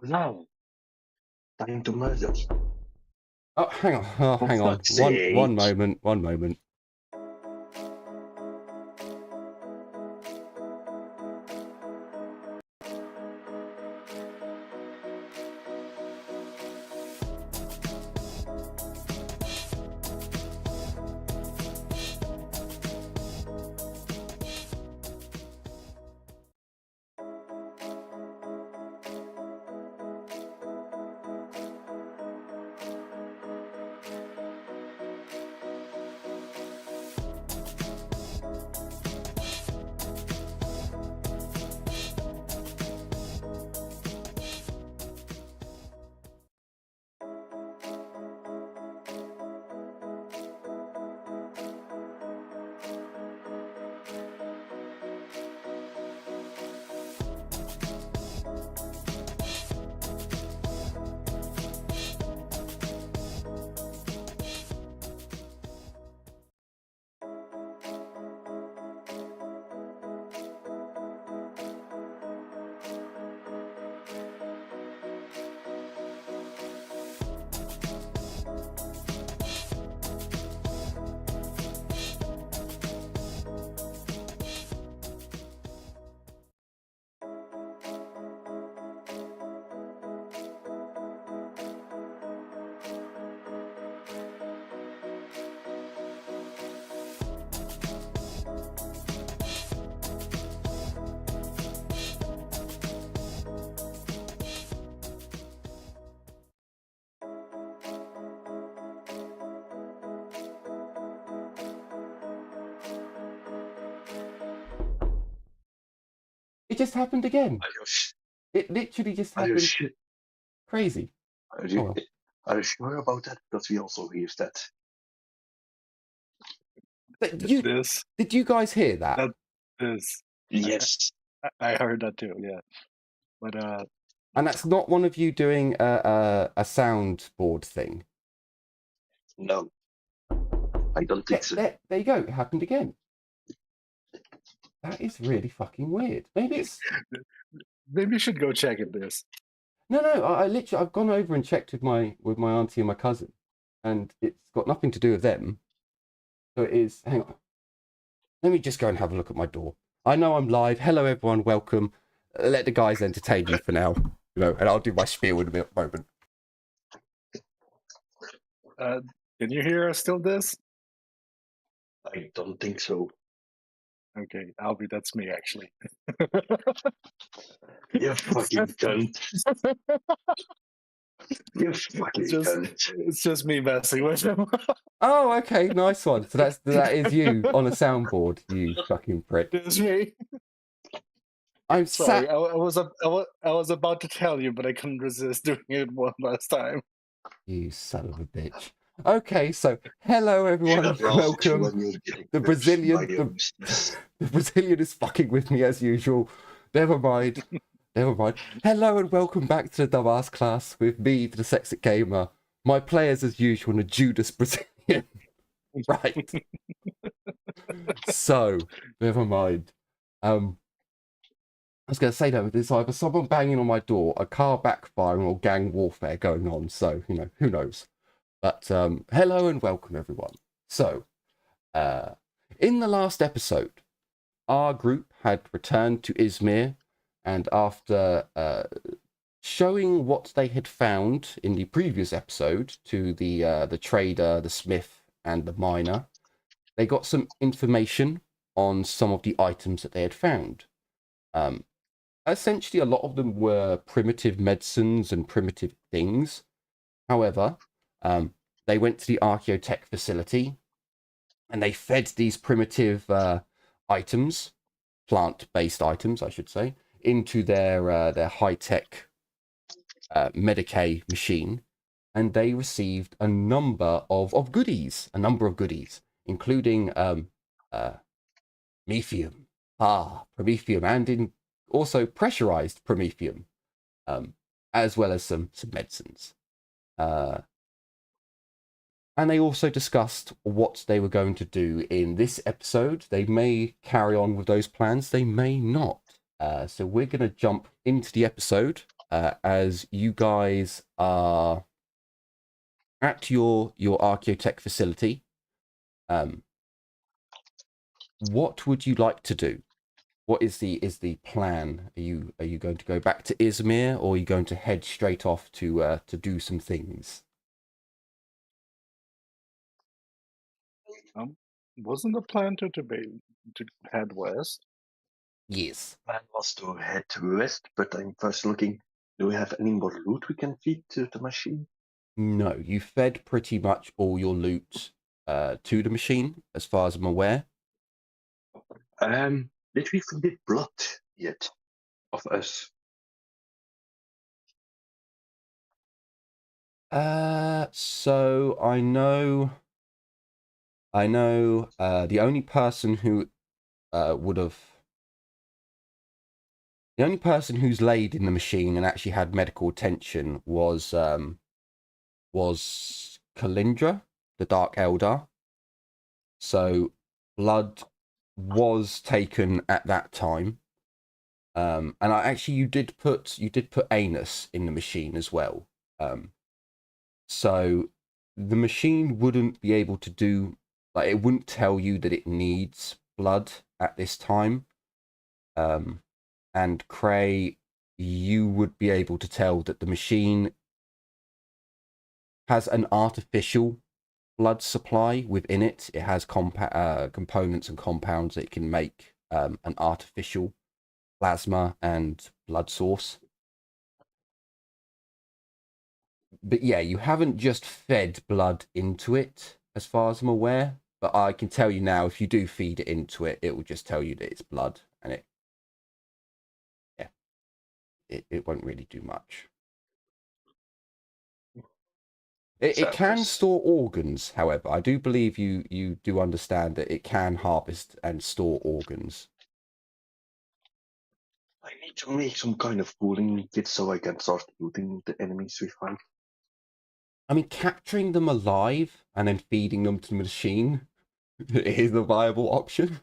Now, time to murder. Oh, hang on. Oh, hang on. fuck's One sake. moment. One moment. It just happened again. It literally just Are you happened. sure? Crazy. Are you, Oh, well. are you sure about that? Because we also hear that. Did you guys hear that? Yes. I heard that too. Yeah, but And that's not one of you doing a soundboard thing. No. I don't think so. There you go. It happened again. That is really fucking weird. Maybe you should go check it. This. No. I've gone over and checked with my auntie and my cousin, and it's got nothing to do with them. So it is. Hang on. Let me just go and have a look at my door. I know I'm live. Hello, everyone. Welcome. Let the guys entertain you for now. And I'll do my spiel in a moment. Can you hear us still? This? I don't think so. Okay, Albie, that's me actually. You fucking cunt. You fucking cunt. It's just me messing with him. Oh, okay, nice one. So that is you on a soundboard, you fucking prick. It's me. I'm sorry. I was about to tell you, but I couldn't resist doing it one last time. You son of a bitch. Okay, so hello everyone, welcome. The Brazilian is fucking with me as usual. Never mind. Hello and welcome back to the Dumbass Class with me, the Dyslexic Gamer. My players as usual, and a Judas Brazilian. Right. So, never mind. I was going to say that there's either someone banging on my door, a car backfiring, or gang warfare going on. So, who knows? But hello and welcome, everyone. So, in the last episode, our group had returned to Izmir, and after showing what they had found in the previous episode to the trader, the smith, and the miner, they got some information on some of the items that they had found. Essentially, a lot of them were primitive medicines and primitive things. However, they went to the Archaeotech facility and they fed these primitive items, plant-based items, I should say, into their high-tech Medicae machine, and they received a number of goodies, including methium, promethium, and also pressurized promethium, as well as some medicines. And they also discussed what they were going to do in this episode. They may carry on with those plans, they may not. So we're going to jump into the episode as you guys are at your Archaeotech facility. What would you like to do? What is the plan? Are you going to go back to Izmir, or are you going to head straight off to do some things? Wasn't the plan to head west? Yes. Plan was to head west, but I'm first looking. Do we have any more loot we can feed to the machine? No, you fed pretty much all your loot to the machine, as far as I'm aware. Did we feed blood yet of us? So I know the only person who the only person who's laid in the machine and actually had medical attention was Kalindra, the Dark Eldar. So blood was taken at that time. And you did put Anus in the machine as well. So the machine wouldn't be able to do, like, it wouldn't tell you that it needs blood at this time. And Cray, you would be able to tell that the machine has an artificial blood supply within it. It has components and compounds that it can make an artificial plasma and blood source. But yeah, you haven't just fed blood into it, as far as I'm aware. But I can tell you now, if you do feed it into it, it will just tell you that it's blood, and it won't really do much. It can store organs, however. I do believe you do understand that it can harvest and store organs. I need to make some kind of cooling kit so I can start looting the enemies we find. I mean, capturing them alive and then feeding them to the machine is a viable option.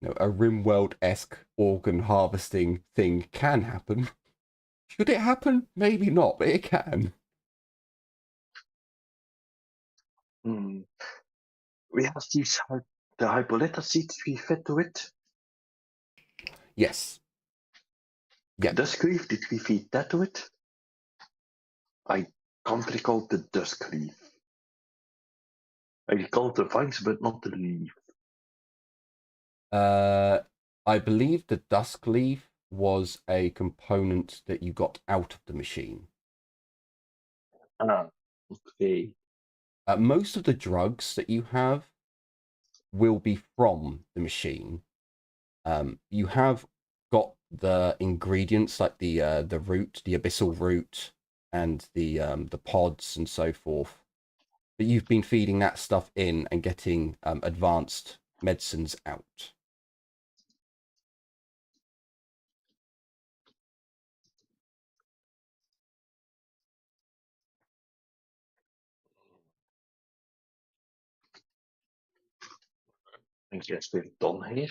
You know, a Rimworld-esque organ harvesting thing can happen. Should it happen? Maybe not, but it can. We have these the Hippolyta seeds we fed to it. Yes. Yeah. Duskleaf, did we feed that to it? I can't recall the Duskleaf. I recall the vines, but not the leaf. I believe the Duskleaf was a component that you got out of the machine. Ah, okay. Most of the drugs that you have will be from the machine. You have got the ingredients like the root, the abyssal root, and the pods and so forth. But you've been feeding that stuff in and getting advanced medicines out. I guess we're done here.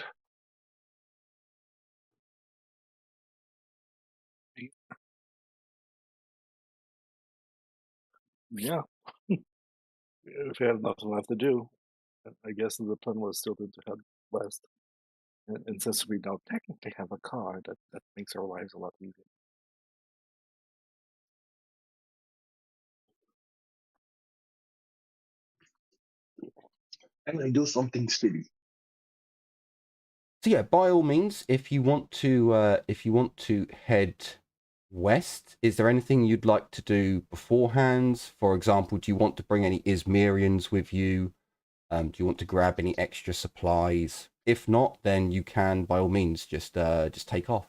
Yeah. If we have nothing left to do, I guess the plan was still to head west. And since we now technically have a car, that makes our lives a lot easier. And I do something silly. So yeah, by all means, if you want to head west, is there anything you'd like to do beforehand? For example, do you want to bring any Izmirians with you? Do you want to grab any extra supplies? If not, then you can, by all means, just take off.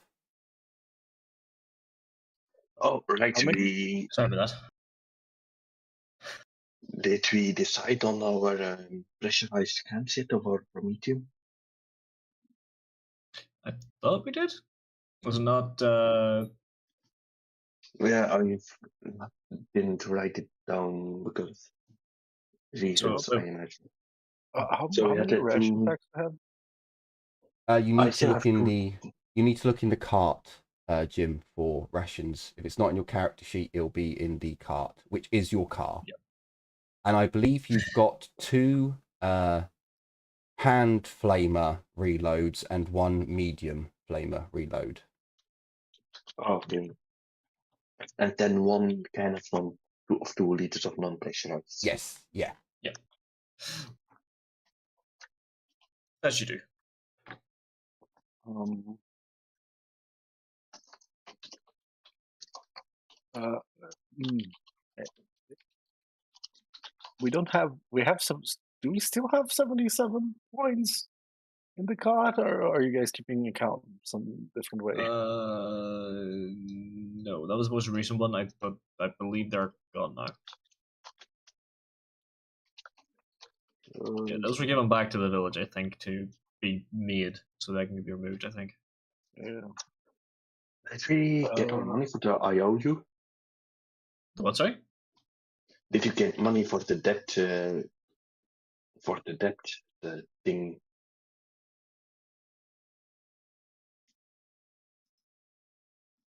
Oh, right. Sorry about that. Did we decide on our pressurized can set of our Prometheum? I thought we did. Was it not? Yeah, I didn't write it down because reasons, So- I imagine. How So we had many to ration do- packs do you have? You I need to still look have in to- the you need to look in the cart, Jim, for rations. If it's not in your character sheet, it'll be in the cart, which is your car. Yep. And I believe you've got 2 hand flamer reloads and 1 medium flamer reload. Okay. And then 1 can of 2 liters of non-pressurized. Yes, yeah. As you do. We don't have. We have some. Do we still have 77 points in the cart, or are you guys keeping account some different way? No, that was the most recent one. I believe they're gone now. Yeah, those were given back to the village, I think, to be made so they can be removed, I think. Yeah. Did we get our money for the IOU? What, sorry? Did you get money for the debt? The thing.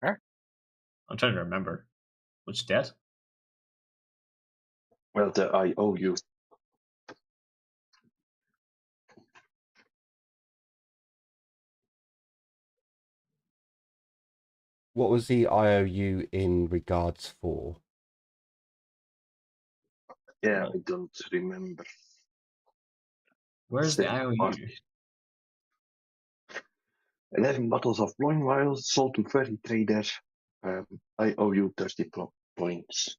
I'm trying to remember. Which debt? Well, the IOU. What was the IOU in regards for? Yeah, I don't remember. Where's the IOU? 11 bottles of wine vials sold to 30 traders. I owe you 30 points.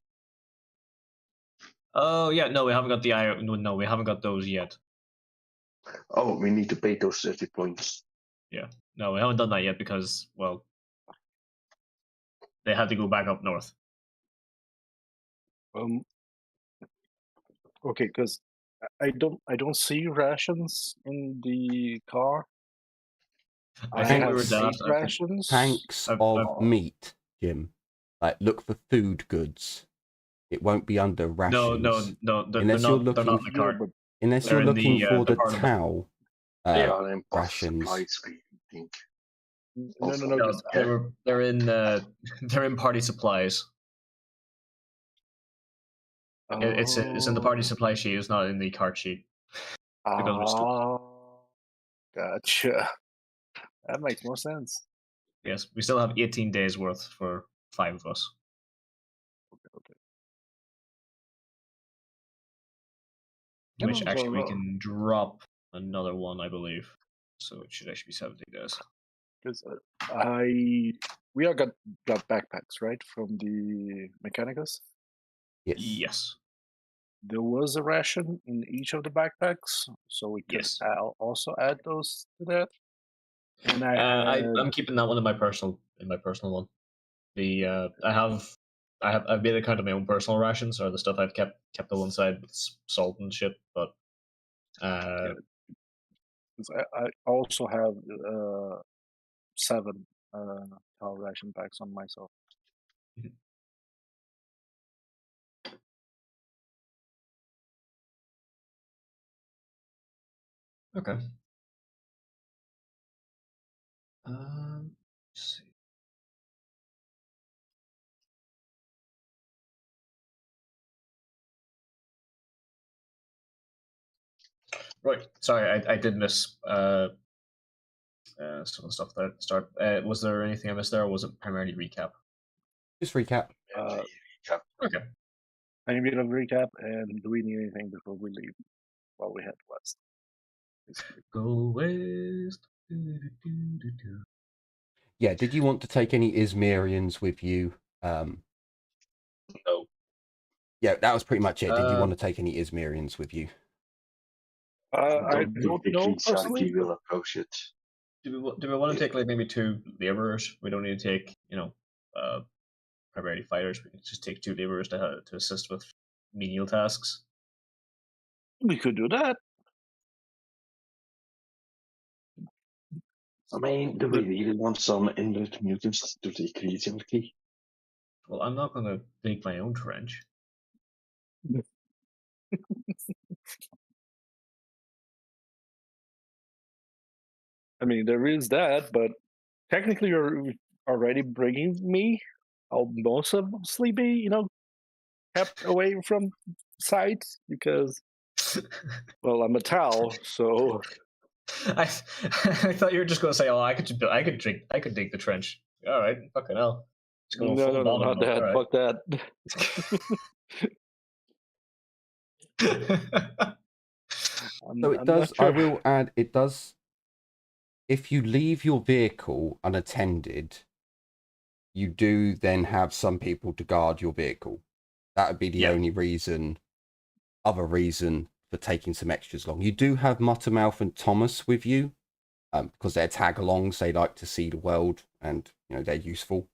Oh, yeah, no, we haven't got the IOU. No, we haven't got those yet. Oh, we need to pay those 30 points. Yeah, no, we haven't done that yet because, well, they had to go back up north. Okay, because I don't see rations in the car. I think we were Tanks- done. rations. Tanks of meat, Jim. Like, look for food goods. It won't be under rations. No, they're Unless not, you're they're not in looking- the cart. Unless They're you're in looking the, for the the part of the- towel They are in rations. supplies, I think. No, Also- no, No, 'cause they're in they're in party supplies. It's in the party supply sheet. It's not in the cart sheet. because we're stupid. Gotcha. That makes more sense. Yes, we still have 18 days worth for 5 of us. Okay. Which No, actually we no. can drop another one, I believe. So it should actually be 17 days. Because we all got backpacks, right, from the Mechanicus. Yes. Yes. There was a ration in each of the backpacks, so we could Yes. also add those to that. And I'm keeping that one in my personal one. The I've made a count of my own personal rations, or the stuff I've kept to one side with salt and shit. But 'cause I also have 7 towel ration packs on myself. okay. Let's see. Right. Sorry, I did miss some of the stuff that start. Was there anything I missed there, or was it primarily recap? Just recap. Okay. Any bit of recap, and do we need anything before we leave while we head west? Basically. Go west. Do. Yeah, did you want to take any Izmirians with you? No. Yeah, that was pretty much it. Did you Uh, want to take any Izmirians with you? I don't know personally. He will approach it. Do we want to take like maybe 2 laborers? We don't need to take primarily fighters. We can just take 2 laborers to assist with menial tasks. We could do that. I mean, do we really want some inbred mutants to decrease hierarchy? Well, I'm not going to make my own trench. I mean, there is that, but technically, you're already bringing me most of Sleepy, kept away from sight because, well, I'm a Tau, so I I thought you were just going to say, "Oh, I could dig the trench." All right, fucking hell. It's going no, full bottom not mode. that. All Fuck that. right. So it I'm does, not sure. I will add, it does, if you leave your vehicle unattended, you do then have some people to guard your vehicle. That would be the Yeah. only other reason for taking some extras long. You do have Muttermouth and Thomas with you, because they're tag-alongs, they like to see the world, and, they're useful.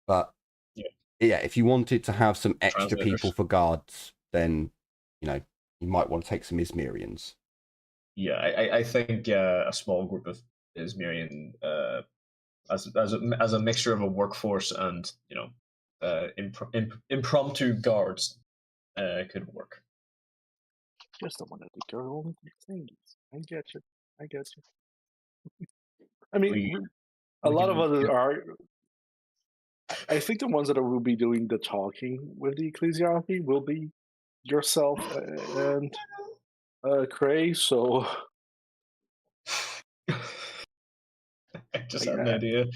But, yeah, if you wanted to have some extra Translators. people for guards, then, you might want to take some Izmirians. Yeah, I think a small group of Izmirian as a mixture of a workforce and impromptu guards could work. Just don't want to take your own things. I get you. I mean, a lot of others are. I think the ones that will be doing the talking with the ecclesiarchy will be yourself and Cray. So I just had an idea.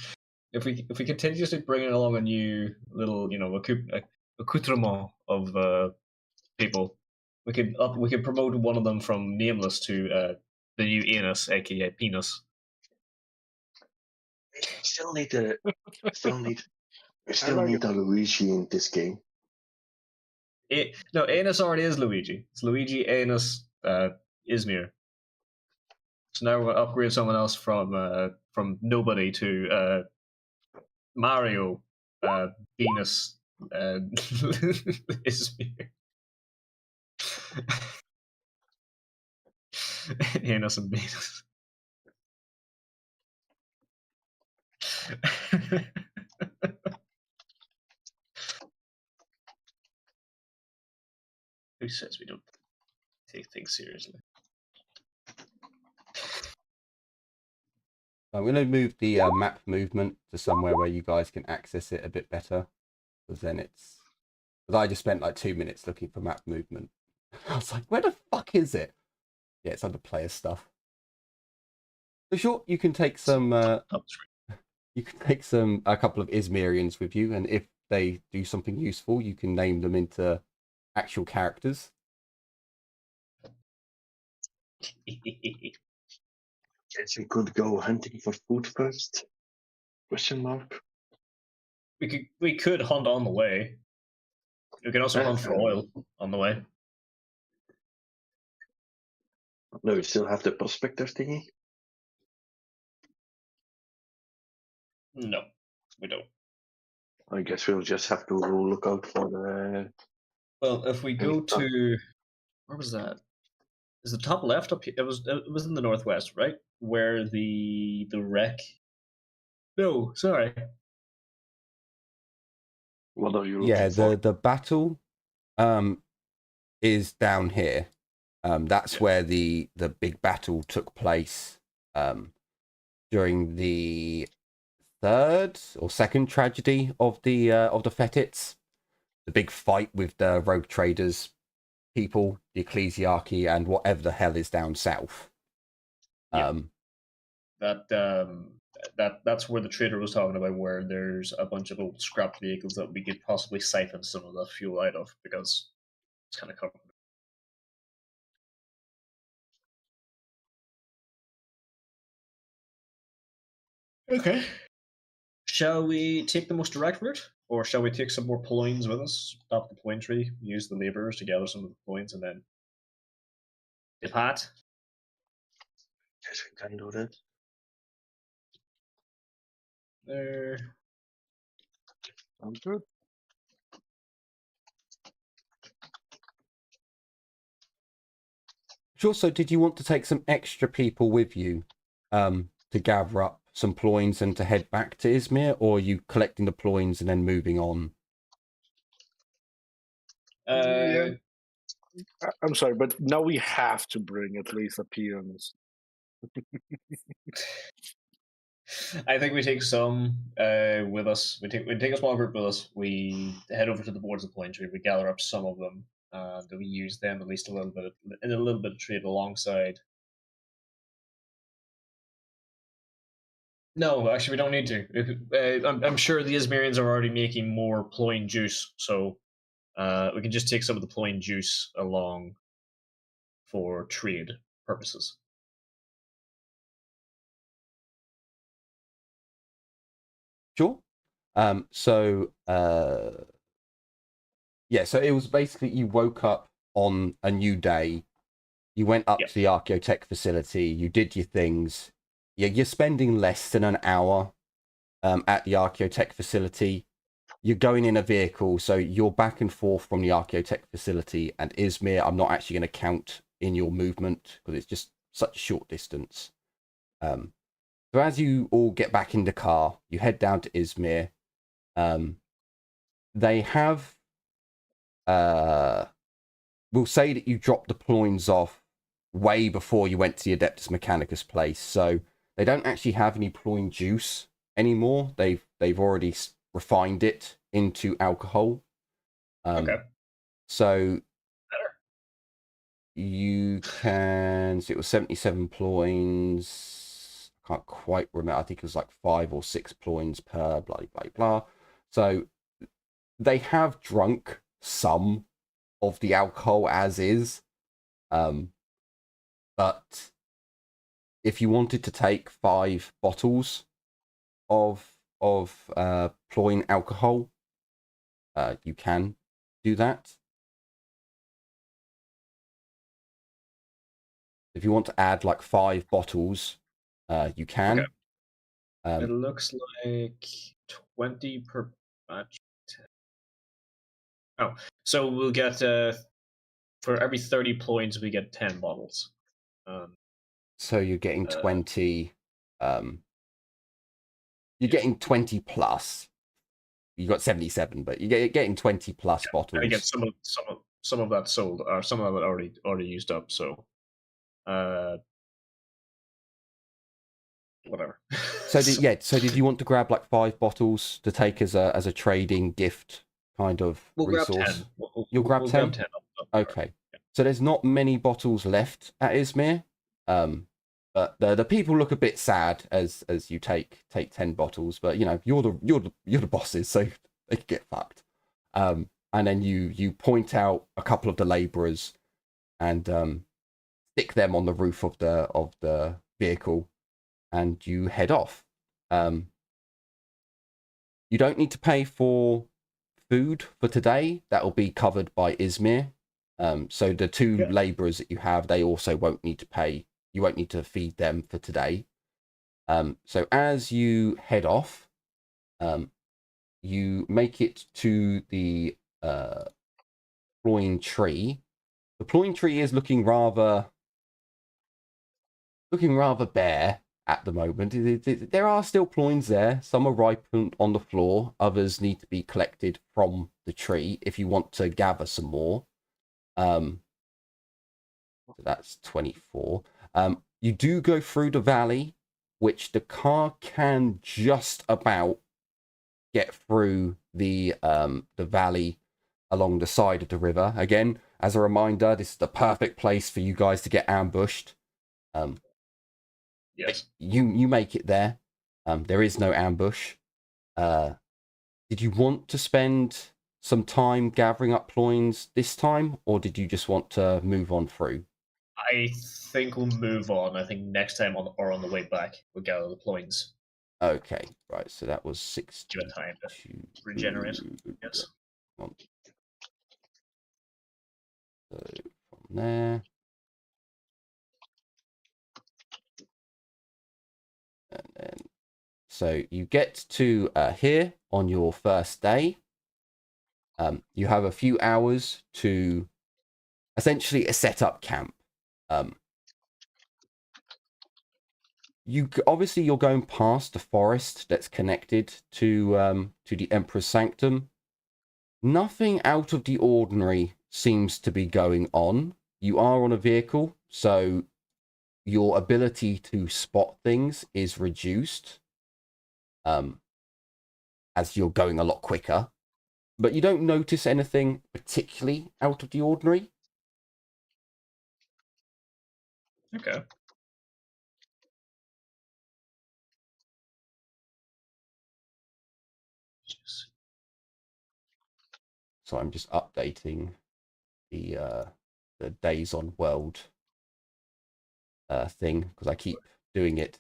If we continuously bring along a new little accoutrement of people, we could promote one of them from nameless to the new anus, aka penis. We still need a Luigi in this game. No, Anus already is Luigi. It's Luigi, Anus, Izmir. So now we're going to upgrade someone else from nobody to Mario, Venus, Izmir. Anus and Venus. Who says we don't take things seriously? I'm going to move the map movement to somewhere where you guys can access it a bit better, because then because I just spent like 2 minutes looking for map movement. I was like, where the fuck is it? Yeah, it's under player stuff. So sure, you can take some. You can take a couple of Izmirians with you, and if they do something useful, you can name them into actual characters. Guess we could go hunting for food first? Question mark. We could hunt on the way. We can also hunt for oil on the way. No, we still have the prospector thingy. No, we don't. I guess we'll just have to look out for the. Well, if we go to where was that? Is the top left up here? It was in the northwest, right? Where the wreck. No, sorry. What are you? Yeah, looking for? the battle is down here. That's where the big battle took place during the third or second tragedy of the Fetids. The big fight with the rogue traders people, the ecclesiarchy, and whatever the hell is down south. That's where the trader was talking about, where there's a bunch of old scrap vehicles that we could possibly siphon some of the fuel out of, because it's kind of covered. Okay. Shall we take the most direct route, or shall we take some more ploins with us, stop the ploin tree, use the laborers to gather some of the ploins, and then depart? Yes, we can do that. There. sounds good. Sure. So, did you want to take some extra people with you to gather up some ploins and to head back to Izmir, or are you collecting the ploins and then moving on? I'm sorry, but now we have to bring at least a pianist. I think we take some with us. We take a small group with us. We head over to the boards of Plain Tree. We gather up some of them. And we use them at least a little bit in a little bit of trade alongside. No, actually, we don't need to. I'm sure the Izmirians are already making more ploin juice, so we can just take some of the ploin juice along for trade purposes. Sure. So it was basically you woke up on a new day, you went up to the Archaeotech facility, you did your things. You're spending less than an hour at the Archaeotech facility. You're going in a vehicle, so you're back and forth from the Archaeotech facility and Izmir. I'm not actually going to count in your movement because it's just such a short distance. So as you all get back in the car, you head down to Izmir. They have, we'll say that you dropped the ploins off way before you went to the Adeptus Mechanicus place, so they don't actually have any ploin juice anymore. They've already refined it into alcohol. Okay. So better. You can see it was 77 ploins. I can't quite remember. I think it was like 5 or 6 ploins per blah blah blah. So they have drunk some of the alcohol as is. But if you wanted to take 5 bottles of ploin alcohol, you can do that. If you want to add like 5 bottles, you can. Okay. It looks like 20 per batch. Oh, so we'll get for every 30 ploins, we get 10 bottles. So you're getting 20. You're getting 20 plus. You got 77, but you're getting 20 plus bottles. And again, some of that sold, or some of it already used up. So, whatever. So did you want to grab like 5 bottles to take as a trading gift kind of resource? Grab 10. You'll grab 10? Grab 10. Okay. Yeah. So there's not many bottles left at Izmir. But the people look a bit sad as you take 10 bottles, but you know, you're the bosses, so they can get fucked. And then you point out a couple of the laborers and stick them on the roof of the vehicle, and you head off. You don't need to pay for food for today. That will be covered by Izmir. So the 2 laborers that you have, they also won't need to pay. You won't need to feed them for today. So as you head off, you make it to the ploin tree. The ploin tree is looking rather bare at the moment. There are still ploins there. Some are ripened on the floor. Others need to be collected from the tree if you want to gather some more. So that's 24. You do go through the valley, which the car can just about get through the valley along the side of the river. Again, as a reminder, this is the perfect place for you guys to get ambushed. Yes. You make it there. There is no ambush. Did you want to spend some time gathering up ploins this time, or did you just want to move on through? I think we'll move on. I think next time on the way back, we'll gather the ploins. Okay, right. So that was 6. Give it time to regenerate. Yes. So from there. And then, so you get to here on your first day. You have a few hours to essentially set up camp. You're going past the forest that's connected to the Emperor's Sanctum. Nothing out of the ordinary seems to be going on. You are on a vehicle, so your ability to spot things is reduced as you're going a lot quicker. But you don't notice anything particularly out of the ordinary. Okay. So I'm just updating the Days on World thing because I keep doing it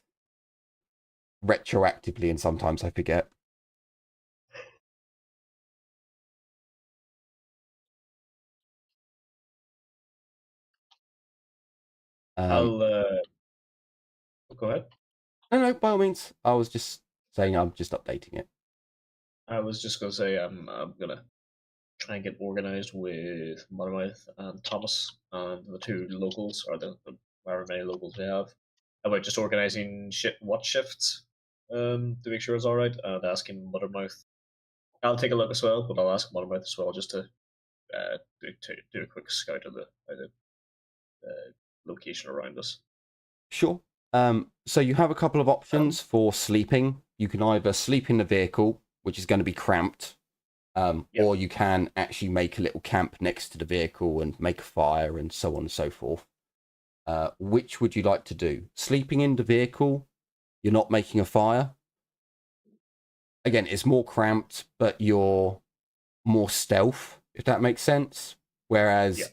retroactively and sometimes I forget. I'll go ahead. No, by all means. I was just saying I'm just updating it. I was just gonna say I'm gonna try and get organized with Monolith and Thomas and the two locals, or the however many locals we have, about just organizing watch shifts to make sure it's all right, and asking Mothermouth. I'll take a look as well, but I'll ask Mothermouth as well just to do a quick scout of the location around us. Sure. So you have a couple of options for sleeping. You can either sleep in the vehicle, which is going to be cramped, or you can actually make a little camp next to the vehicle and make a fire and so on and so forth. Which would you like to do? Sleeping in the vehicle, you're not making a fire. Again, it's more cramped, but you're more stealth, if that makes sense. Whereas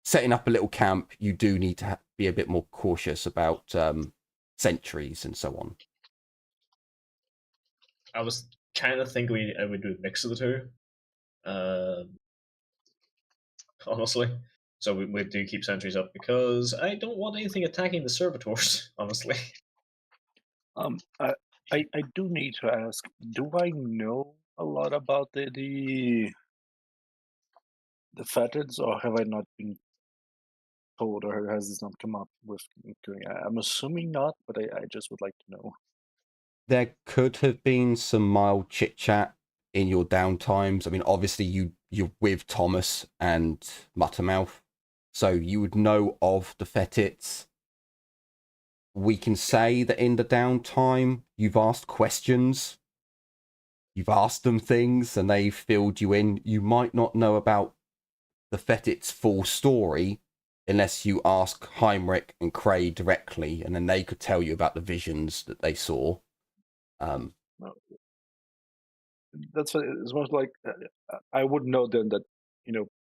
setting up a little camp, you do need to be a bit more cautious about sentries and so on. I was kind of thinking I would do a mix of the two, honestly. So we do keep sentries up because I don't want anything attacking the servitors, honestly. I do need to ask, do I know a lot about the Fetids, or have I not been told, or has this not come up with doing? I'm assuming not, but I just would like to know. There could have been some mild chit chat in your downtimes. I mean, obviously you're with Thomas and Muttermouth, so you would know of the Fetids. We can say that in the downtime you've asked questions, you've asked them things, and they've filled you in. You might not know about the Fetids' full story unless you ask Heinrich and Cray directly, and then they could tell you about the visions that they saw. That's what it's most like. I would know then that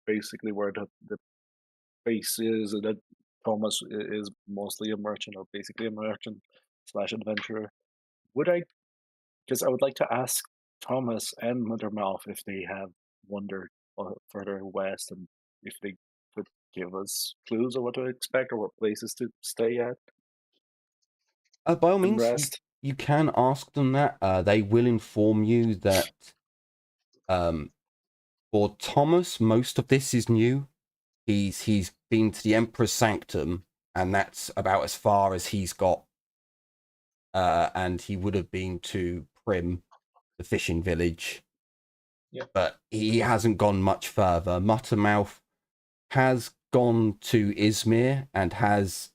basically where the base is, and that Thomas is mostly a merchant, or basically a merchant / adventurer. Would I? Because I would like to ask Thomas and Mothermouth if they have wandered further west, and if they could give us clues of what to expect or what places to stay at. By all means, rest. You can ask them that. They will inform you that for Thomas, most of this is new. He's been to the Emperor's Sanctum, and that's about as far as he's got. And he would have been to Prim, the fishing village. Yep. But he hasn't gone much further. Muttermouth has gone to Izmir and has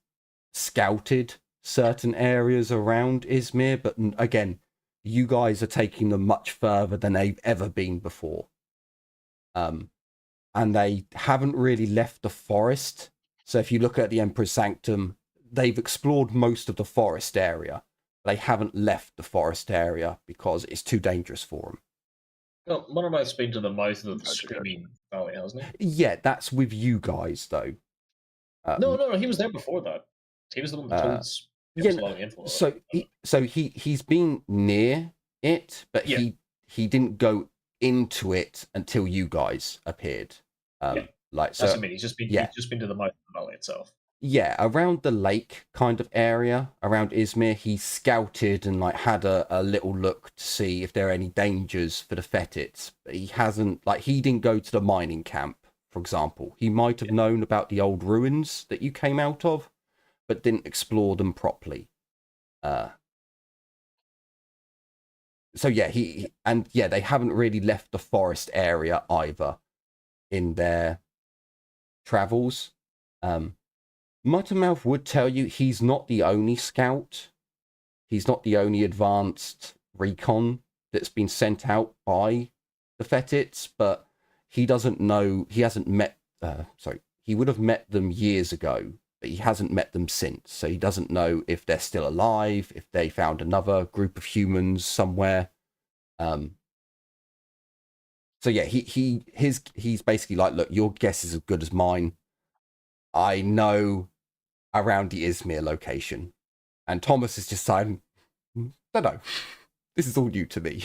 scouted certain areas around Izmir, but again, you guys are taking them much further than they've ever been before. And they haven't really left the forest. So if you look at the Emperor's Sanctum, they've explored most of the forest area. They haven't left the forest area because it's too dangerous for them. Well, Mothermouth's been to the mouth of the Screaming Valley, hasn't he? Yeah, that's with you guys, though. No, he was there before that. He was the one that told us. Yeah, a lot of info he's been near it, but he didn't go into it until you guys appeared. That's what I mean. He's just been to the mouth of the valley itself. Yeah, around the lake kind of area, around Izmir, he scouted and had a little look to see if there are any dangers for the Fetids. But he hasn't, he didn't go to the mining camp, for example. He might have known about the old ruins that you came out of, but didn't explore them properly. So they haven't really left the forest area either in their travels. Muttermouth would tell you he's not the only scout. He's not the only advanced recon that's been sent out by the Fetits, but he doesn't know, he hasn't met, he would have met them years ago, but he hasn't met them since. So he doesn't know if they're still alive, if they found another group of humans somewhere. So yeah, he's basically like, look, your guess is as good as mine. I know around the Izmir location. And Thomas is just saying, don't know. This is all new to me.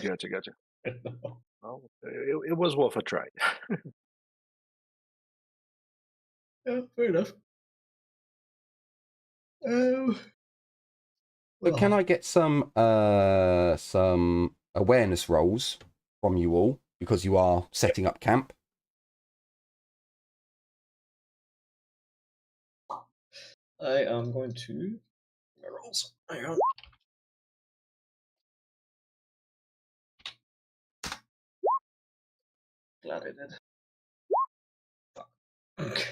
Gotcha. Well, it was worth a try. Yeah, fair enough. But can I get some awareness rolls from you all, because you are setting up camp? I am going to my rolls. Hang on. Glad I did. Fuck. Okay.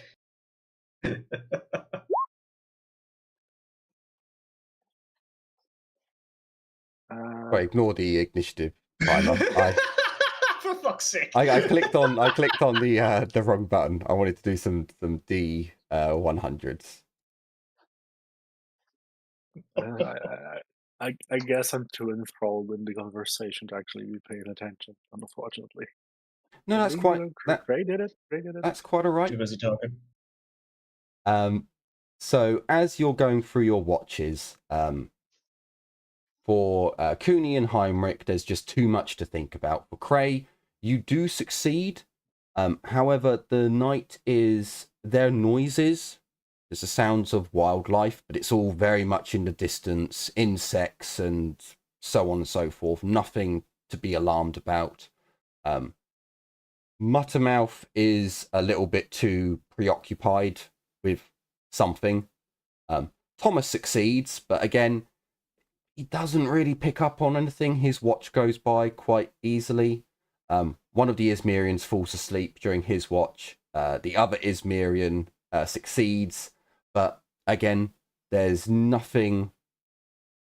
But ignore the initiative timer. For fuck's sake! I clicked on the wrong button. I wanted to do some D100s. I guess I'm too enthralled in the conversation to actually be paying attention, unfortunately. No, that's quite. Ray did it. That's quite all right. Too busy talking. So as you're going through your watches, for Cooney and Heinrich, there's just too much to think about. For Cray, you do succeed. However, the night is there are noises. There's the sounds of wildlife, but it's all very much in the distance, insects and so on and so forth. Nothing to be alarmed about. Muttermouth is a little bit too preoccupied with something. Thomas succeeds, but again, he doesn't really pick up on anything. His watch goes by quite easily. One of the Izmirians falls asleep during his watch. The other Izmirian succeeds, but again, there's nothing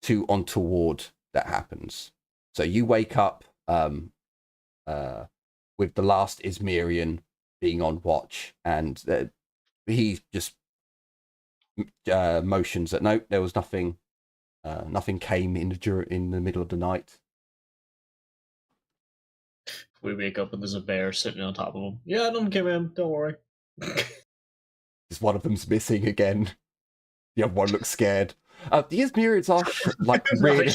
too untoward that happens. So you wake up with the last Izmirian being on watch, and he just motions that no, there was nothing. Nothing came in the middle of the night. We wake up and there's a bear sitting on top of him. Yeah, none came in. Don't worry. Just one of them's missing again. The other one looks scared. The Izmirians are like really.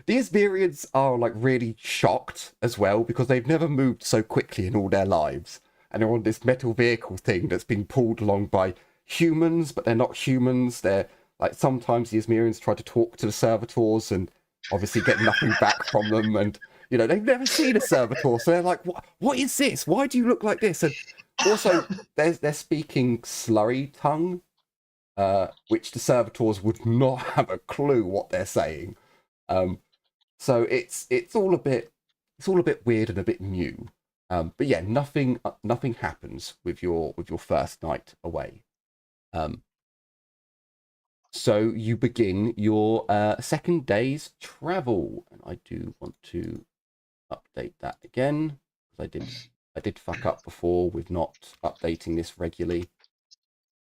The Izmirians are like really shocked as well, because they've never moved so quickly in all their lives, and they're on this metal vehicle thing that's being pulled along by humans, but they're not humans. They're like, sometimes the Izmirians try to talk to the servitors and obviously get nothing back from them, and you know, they've never seen a servitor, so they're like, what is this? Why do you look like this? And also, they're speaking slurry tongue, which the servitors would not have a clue what they're saying. So it's all a bit weird and a bit new. But yeah, nothing happens with your first night away. So you begin your second day's travel, and I do want to update that again, because I did fuck up before with not updating this regularly.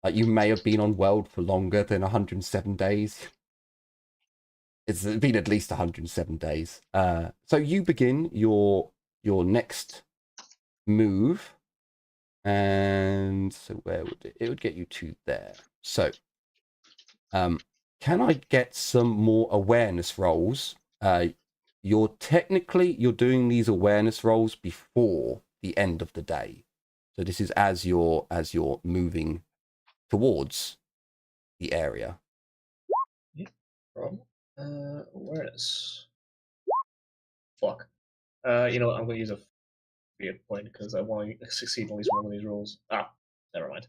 You may have been on World for longer than 107 days. It's been at least 107 days. So you begin your next move, and so where would it would get you to there. So can I get some more awareness rolls? You're doing these awareness rolls before the end of the day. So this is as you're moving towards the area. Yeah, problem. Awareness. Fuck. You know what? I'm going to use a fear point because I want to succeed at least one of these rolls. Ah, never mind.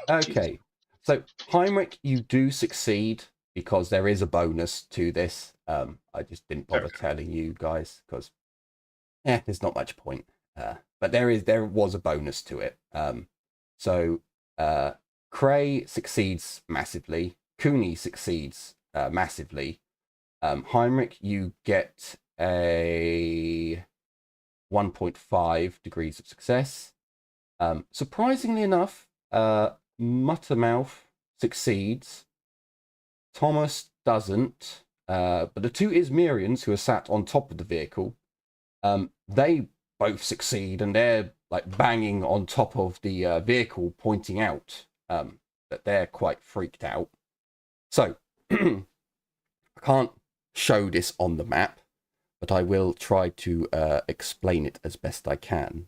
Okay. So Heinrich, you do succeed because there is a bonus to this. I just didn't bother telling you guys because there's not much point. But there was a bonus to it. So Cray succeeds massively. Cooney succeeds massively. Heinrich, you get a 1.5 degrees of success. Surprisingly enough, Muttermouth succeeds. Thomas doesn't. But the two Izmirians who are sat on top of the vehicle, they both succeed, and they're like banging on top of the vehicle, pointing out that they're quite freaked out. So I can't show this on the map, but I will try to explain it as best I can.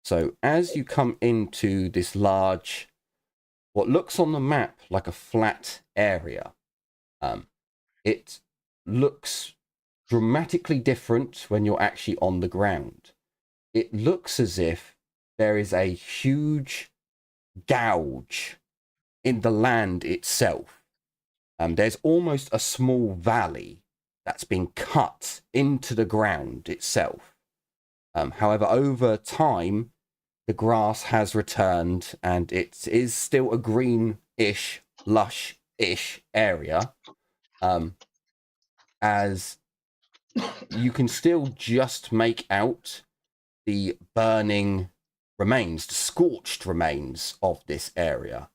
So as you come into this large, what looks on the map like a flat area, it looks dramatically different when you're actually on the ground. It looks as if there is a huge gouge in the land itself. There's almost a small valley that's been cut into the ground itself. However, over time, the grass has returned and it is still a green-ish, lush-ish area. As you can still just make out the burning remains, the scorched remains of this area.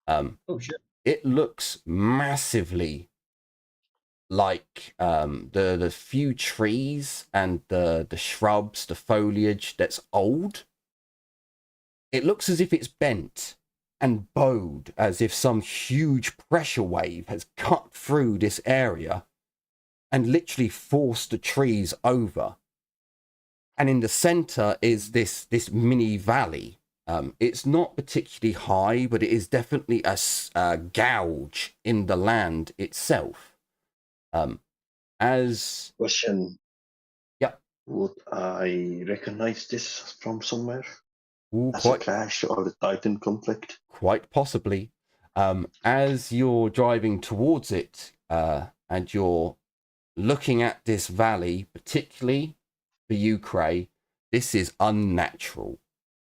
Oh shit! It looks massively like the few trees and the shrubs, the foliage that's old. It looks as if it's bent and bowed, as if some huge pressure wave has cut through this area and literally forced the trees over. And in the center is this mini valley. It's not particularly high, but it is definitely a gouge in the land itself. Question. Yeah. Would I recognize this from somewhere? Ooh, As a clash or a Titan conflict? Quite possibly. As you're driving towards it, and you're looking at this valley, particularly for you, Cray, this is unnatural.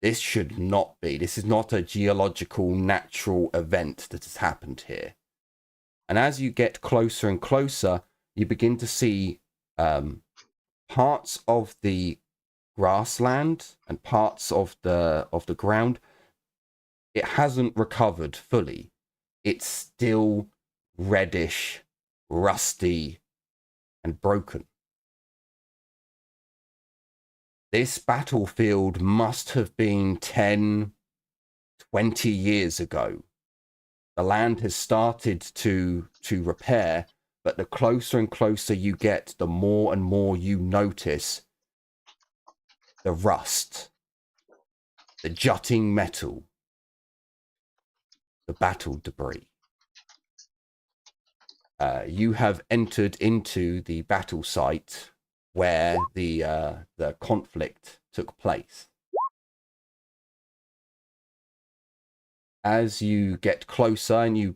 This should not be. This is not a geological, natural event that has happened here. And as you get closer and closer, you begin to see parts of the grassland and parts of the ground. It hasn't recovered fully. It's still reddish, rusty, and broken. This battlefield must have been 10, 20 years ago. The land has started to repair, but the closer and closer you get, the more and more you notice the rust, the jutting metal, the battle debris. You have entered into the battle site where the conflict took place. As you get closer and you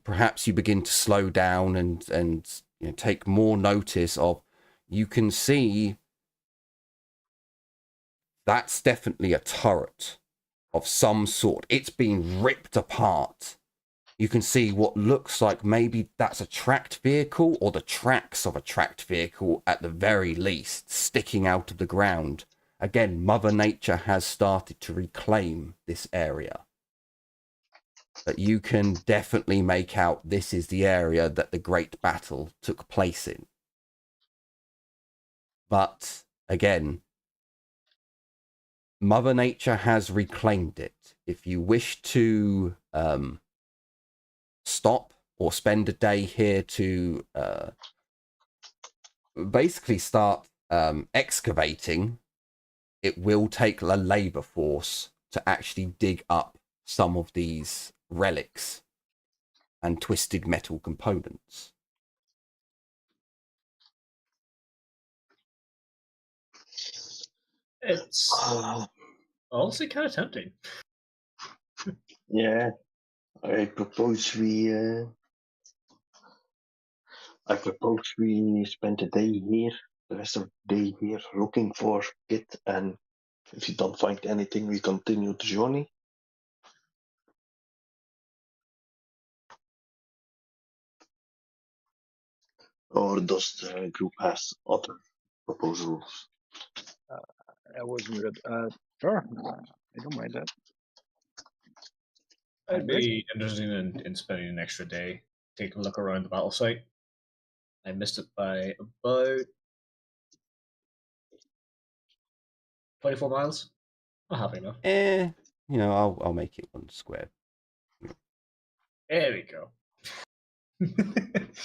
begin to slow down and take more notice of, you can see that's definitely a turret of some sort. It's been ripped apart. You can see what looks like maybe that's a tracked vehicle, or the tracks of a tracked vehicle at the very least, sticking out of the ground. Again, Mother Nature has started to reclaim this area. But you can definitely make out this is the area that the Great Battle took place in. But again, Mother Nature has reclaimed it. If you wish to stop or spend a day here to basically start excavating, it will take a labor force to actually dig up some of these relics and twisted metal components. It's honestly kind of tempting. Yeah, I propose we I propose we spend the day here, the rest of the day here, looking for Kit, and if you don't find anything, we continue the journey. Or does the group has other proposals? I was muted. Sure, I don't mind that. I'd be interested in spending an extra day, take a look around the battle site. I missed it by about 24 miles. I'm happy enough. I'll make it 1 square. There we go.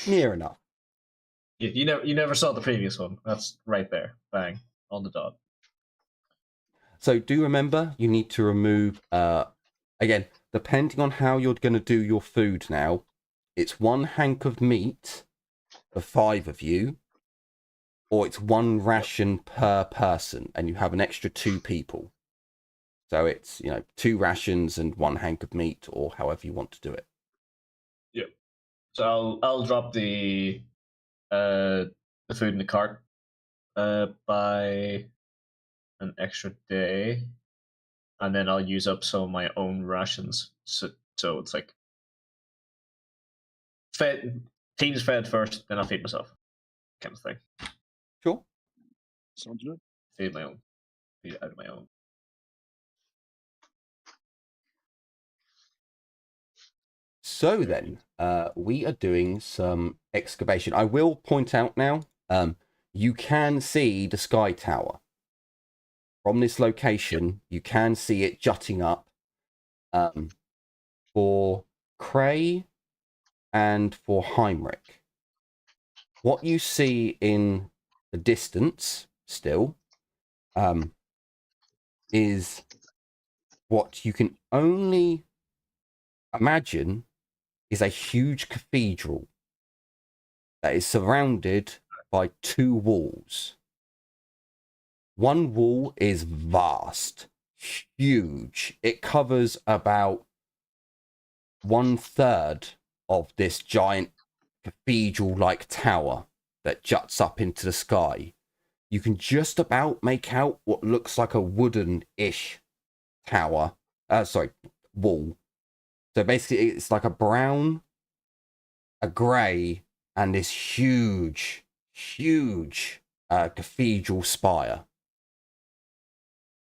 Near enough. You never saw the previous one. That's right there. Bang. On the dot. So do remember, you need to remove, again, depending on how you're going to do your food now, it's 1 hank of meat for 5 of you, or it's 1 ration per person, and you have an extra 2 people. So it's, 2 rations and 1 hank of meat, or however you want to do it. Yep. So I'll drop the food in the cart by an extra day, and then I'll use up some of my own rations. So it's like teams fed first, then I'll feed myself, kind of thing. Sure. Sounds good. Feed my own. Feed out of my own. So then, we are doing some excavation. I will point out now, you can see the Sky Tower. From this location, you can see it jutting up. For Cray and for Heinrich. What you see in the distance still is what you can only imagine is a huge cathedral that is surrounded by 2 walls. One wall is vast, huge. It covers about 1/3 of this giant cathedral-like tower that juts up into the sky. You can just about make out what looks like a wooden-ish tower. Wall. So basically, it's like a brown, a grey, and this huge cathedral spire.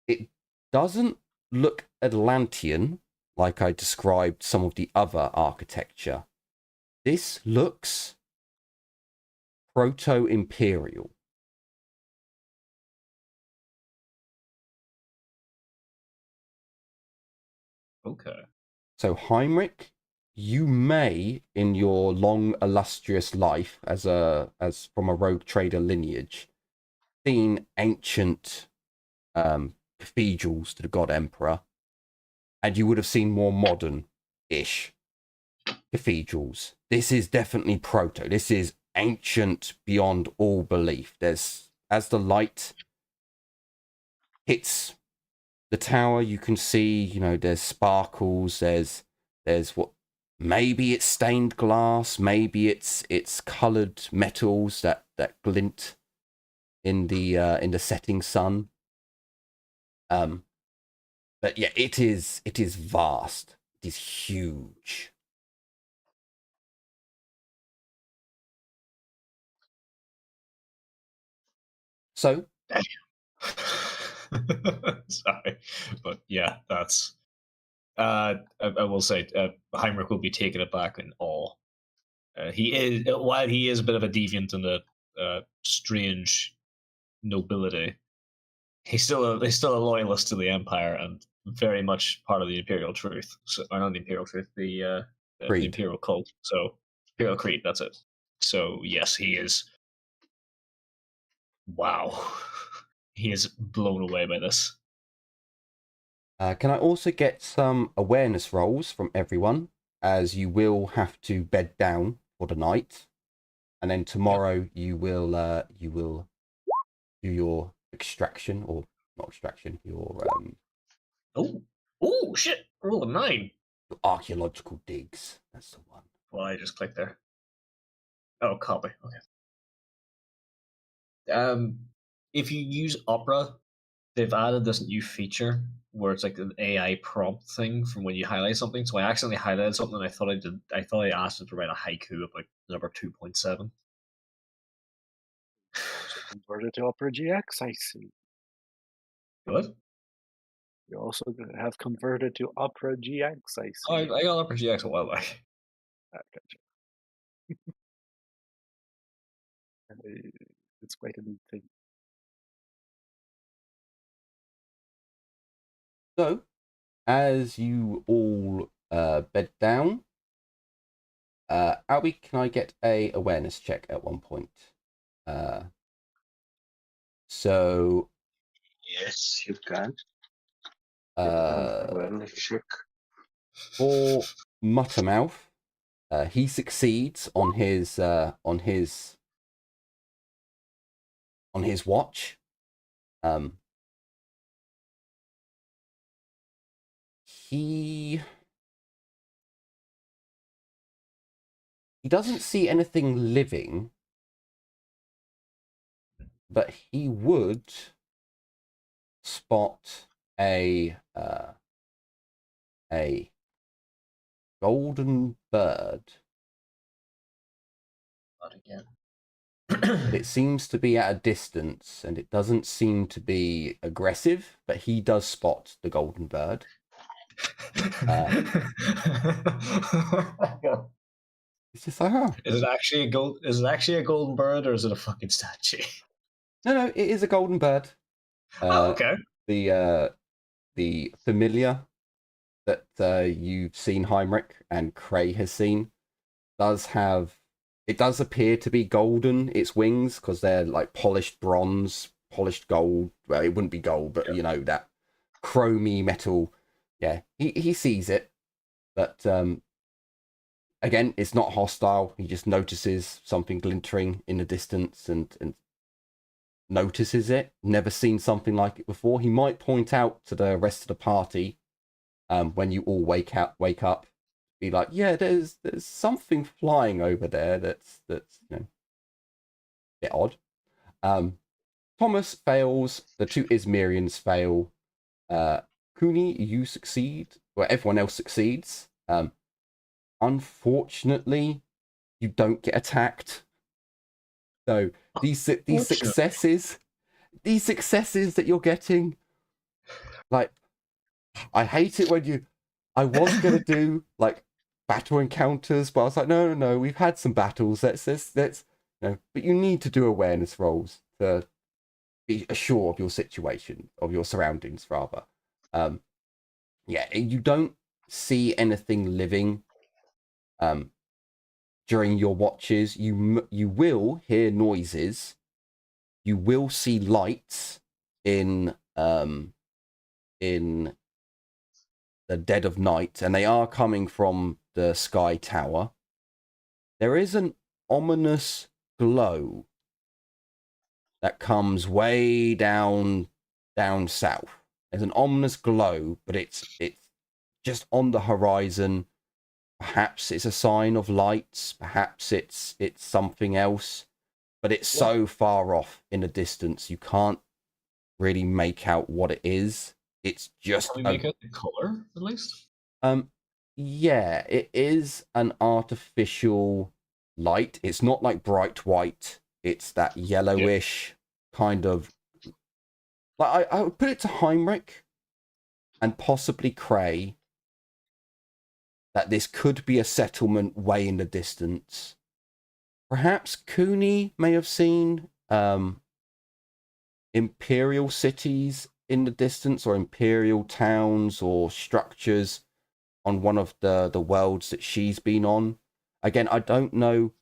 It doesn't look Atlantean like I described some of the other architecture. This looks proto-imperial. Okay. So Heinrich, you may, in your long illustrious life as from a rogue trader lineage, seen ancient cathedrals to the God Emperor, and you would have seen more modern-ish cathedrals. This is definitely proto. This is ancient beyond all belief. As the light hits the tower, you can see, there's sparkles, there's what, maybe it's stained glass, maybe it's colored metals that glint in the setting sun. But yeah, it is vast. It is huge. So, sorry, but yeah, that's. I will say, Heinrich will be taken aback in awe. While he is a bit of a deviant and a strange nobility, he's still a loyalist to the Empire and very much part of the Imperial Truth. So, or not the Imperial Truth, the Imperial Cult. So, Imperial Creed. That's it. So yes, he is. Wow, he is blown away by this. Can I also get some awareness rolls from everyone, as you will have to bed down for the night, and then tomorrow you will do your extraction, or not extraction, your Oh shit! Roll a 9. your archaeological digs. That's the one. Well, I just clicked there. Oh, copy. Okay. If you use Opera, they've added this new feature where it's like an AI prompt thing from when you highlight something. So I accidentally highlighted something, and I thought I asked it to write a haiku about number 2.7. So converted to Opera GX, I see. What? You also have converted to Opera GX, I see. Oh, I got Opera GX a while back. Gotcha. It's quite a neat thing. So, as you all bed down, Albie, can I get a awareness check at one point? So, Yes, you can. uh, Check. for Muttermouth, he succeeds on his watch. He doesn't see anything living, but he would spot a golden bird. Not again. But it seems to be at a distance, and it doesn't seem to be aggressive, but he does spot the golden bird. It's just like, oh. Is it actually a golden bird, or is it a fucking statue? No, it is a golden bird. Okay. The familiar that you've seen Heinrich and Cray has seen does appear to be golden, its wings, because they're like polished bronze, polished gold. Well, it wouldn't be gold, but you know, that chromy metal. Yeah, he sees it, but again, it's not hostile. He just notices something glintering in the distance and notices it. Never seen something like it before. He might point out to the rest of the party when you all wake up, be like, yeah, there's something flying over there that's you know, a bit odd. Thomas fails. The two Izmirians fail. Cooney, you succeed. Well, everyone else succeeds. Unfortunately, you don't get attacked. So these successes that you're getting, like, I hate it when I was gonna do like battle encounters, but I was like, no, we've had some battles. Let's but you need to do awareness rolls to be assured of your situation, of your surroundings, rather. Yeah, you don't see anything living during your watches. You will hear noises. You will see lights in the dead of night, and they are coming from the sky tower. There is an ominous glow that comes way down south. There's an ominous glow, but it's just on the horizon. Perhaps it's a sign of lights. Perhaps it's something else. But it's so far off in the distance, you can't really make out what it is. It's just. Can we make out the color at least? Yeah, it is an artificial light. It's not like bright white. It's that yellowish kind of. Like I would put it to Heinrich and possibly Cray that this could be a settlement way in the distance. Perhaps Cooney may have seen imperial cities in the distance, or imperial towns or structures on one of the worlds that she's been on. Again, I don't know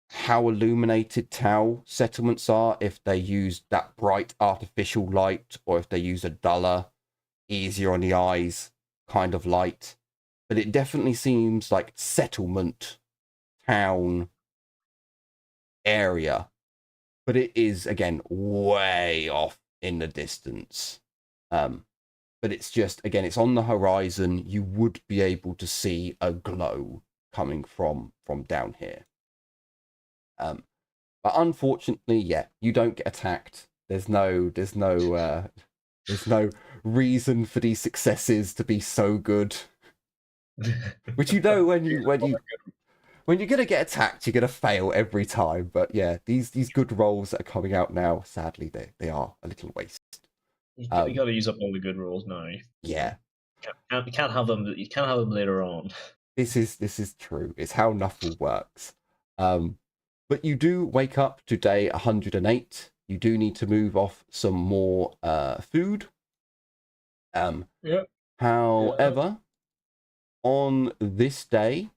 how illuminated Tau settlements are, if they use that bright artificial light or if they use a duller, easier on the eyes kind of light. But it definitely seems like settlement, town, area. But it is, again, way off in the distance. But it's just, again, it's on the horizon. You would be able to see a glow coming from down here. But unfortunately, yeah, you don't get attacked. There's no reason for these successes to be so good. Which you know when you're gonna get attacked, you're gonna fail every time. But yeah, these good rolls that are coming out now, sadly, they are a little waste. You got to use up all the good rolls now. Yeah, you can't have them. You can't have them later on. this is true. It's how Nuffle works. But you do wake up to day 108. You do need to move off some more food. Yeah. However, on this day,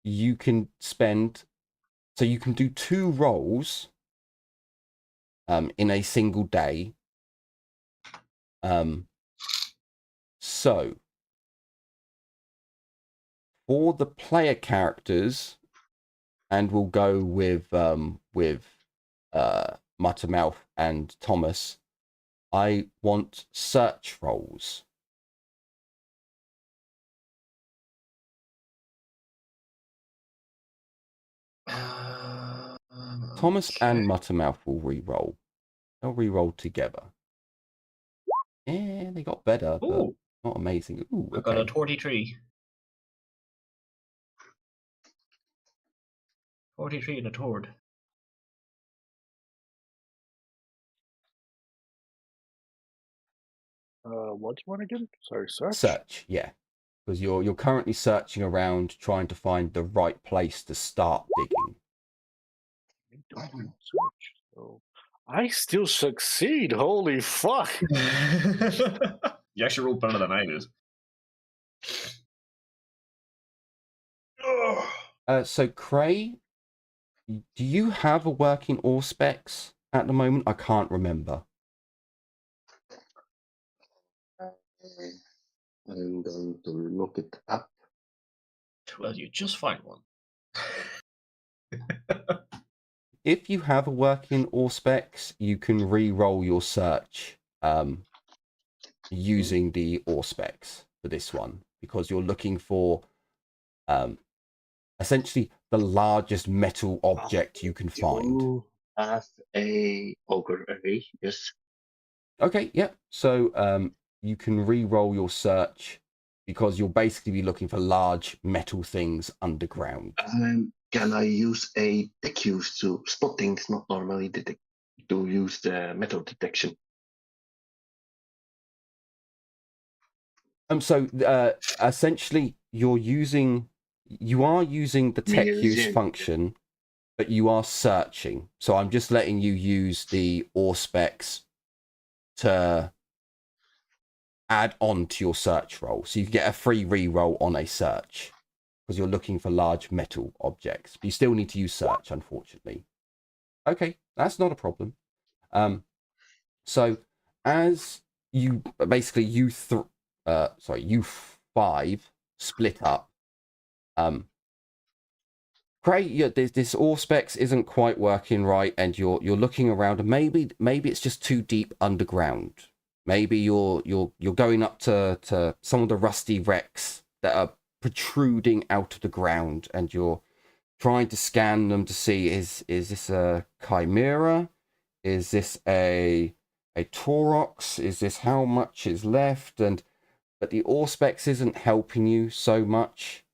you can spend, so you can do 2 rolls in a single day. So for the player characters, and we'll go with Muttermouth and Thomas, I want search rolls. Thomas and Muttermouth will re-roll. They'll re-roll together. Yeah, they got better, but not amazing. Ooh, okay. I've got a 43. 43 and a tord. What do you want again? Sorry, search? Search, yeah. Because you're currently searching around trying to find the right place to start digging. I don't search, so I still succeed. Holy fuck! You actually rolled better than I did. So Cray, do you have a working Auspex at the moment? I can't remember. I'm going to look it up. Well, you just find one. If you have a working Auspex, you can re-roll your search using the Auspex for this one, because you're looking for essentially the largest metal object you can find. You have a ogre array, yes. Okay, yeah. So you can re-roll your search because you'll basically be looking for large metal things underground. Can I use a tech use to spot things not normally detect, to use the metal detection? So essentially you are using the tech use function, but you are searching. So I'm just letting you use the Auspex to add on to your search roll. So you can get a free re-roll on a search because you're looking for large metal objects. But you still need to use search, unfortunately. Okay, that's not a problem. So as you basically you 5 split up. Great, this Auspex isn't quite working right, and you're looking around, and maybe it's just too deep underground. Maybe you're going up to some of the rusty wrecks that are protruding out of the ground, and you're trying to scan them to see is this a chimera? Is this a Taurox? Is this how much is left? But the Auspex isn't helping you so much.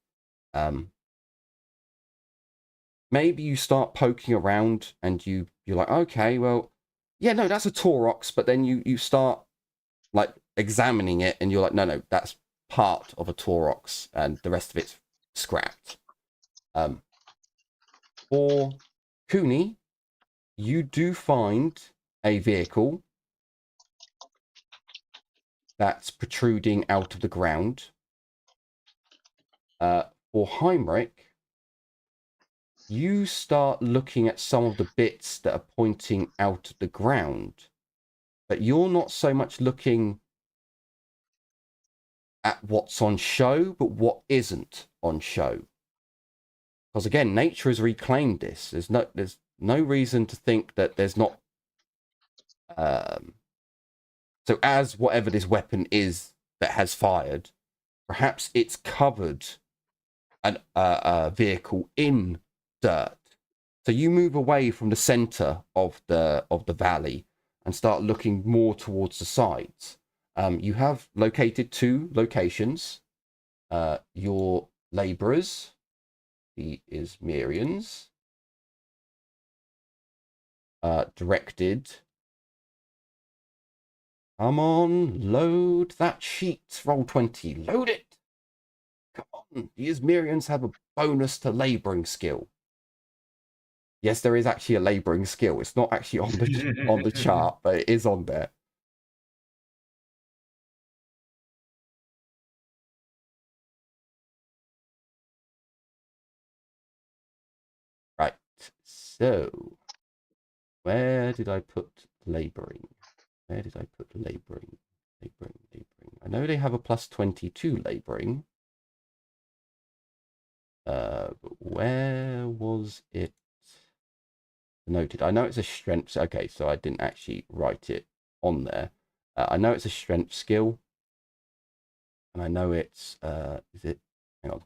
Maybe you start poking around and you're like, okay, well, yeah, no, that's a Taurox. But then you start like examining it and you're like, no, that's part of a Taurox and the rest of it's scrapped. For Cooney, you do find a vehicle that's protruding out of the ground. For Heinrich, you start looking at some of the bits that are pointing out of the ground, but you're not so much looking at what's on show, but what isn't on show. Because again, nature has reclaimed this. There's no reason to think that there's not. So as whatever this weapon is that has fired, perhaps it's covered a vehicle in dirt. So you move away from the center of the valley and start looking more towards the sides. You have located 2 locations. Your laborers, the Ismerians, directed. Come on, load that sheet. Roll 20. Load it. Come on. The Ismerians have a bonus to laboring skill. Yes, there is actually a laboring skill. It's not actually on the chart, but it is on there. Right. So, where did I put laboring? Where did I put laboring? Laboring. I know they have a plus 22 laboring. But where was it noted? I know it's a strength. Okay, so I didn't actually write it on there. I know it's a strength skill. And I know it's, is it, hang on.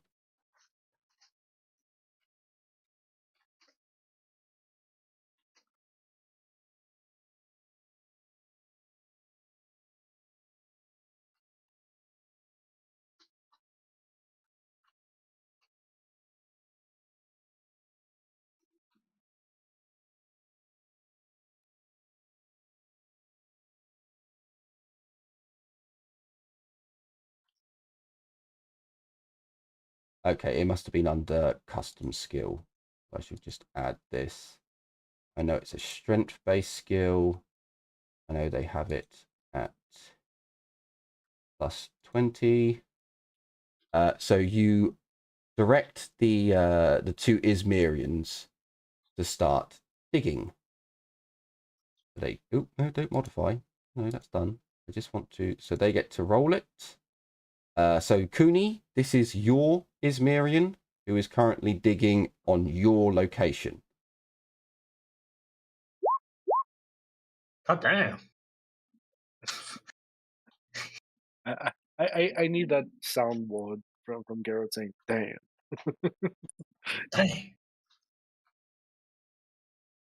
Okay, it must have been under custom skill. I should just add this. I know it's a strength-based skill. I know they have it at plus 20. So you direct the 2 Ismerians to start digging. Oh, no, don't modify. No, that's done. I just want to, so they get to roll it. So Cooney, this is your Ismerian who is currently digging on your location. God damn. I need that soundboard from Garrett saying, damn. Dang.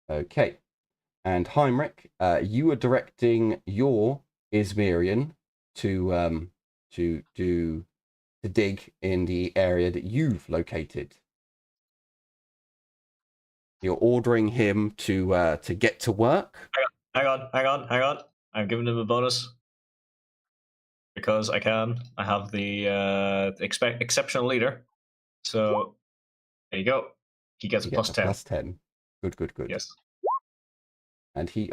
Okay. And Heinrich, you are directing your Ismerian to dig in the area that you've located. You're ordering him to get to work. Hang on. I'm giving him a bonus because I can. I have the exceptional leader. So there you go. He gets a plus 10. Plus 10. Good. Yes. And he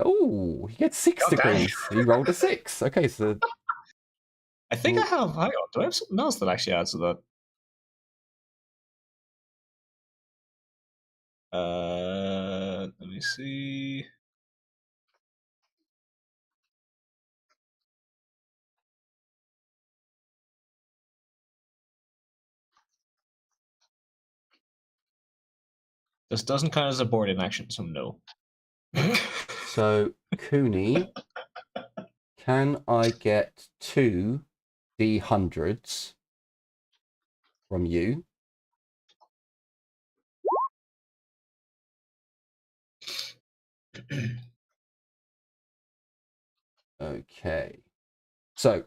gets 6 God dang. degrees. He rolled a 6. Okay, so I think I have. Hang on. Do I have something else that actually adds to that? Let me see. This doesn't count as a board in action, so no. So Cooney, can I get 2 D100s from you? Okay. So,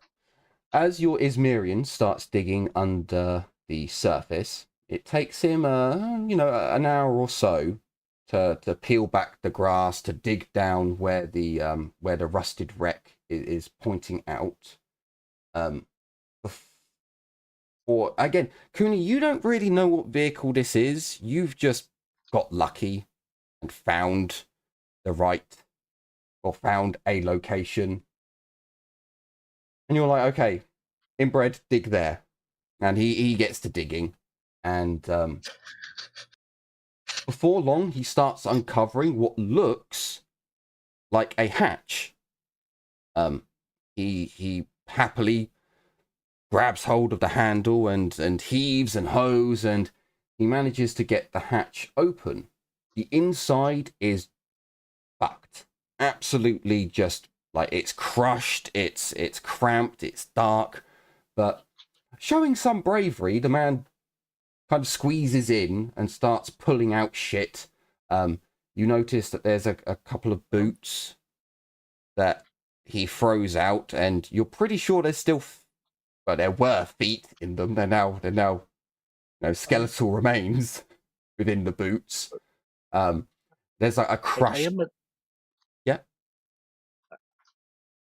as your Ismerian starts digging under the surface, it takes him, an hour or so to peel back the grass, to dig down where the rusted wreck is pointing out. Or again, Cooney, you don't really know what vehicle this is. You've just got lucky and found found a location. And you're like, okay, inbred, dig there. And he gets to digging. And before long, he starts uncovering what looks like a hatch. He happily grabs hold of the handle and heaves and hoes, and he manages to get the hatch open. The inside is fucked. Absolutely just like it's crushed, it's cramped, it's dark, but showing some bravery, the man kind of squeezes in and starts pulling out shit. You notice that there's a couple of boots that he throws out, and you're pretty sure there's still, well, there were feet in them. They're now skeletal remains within the boots. There's like a crushed. Yeah.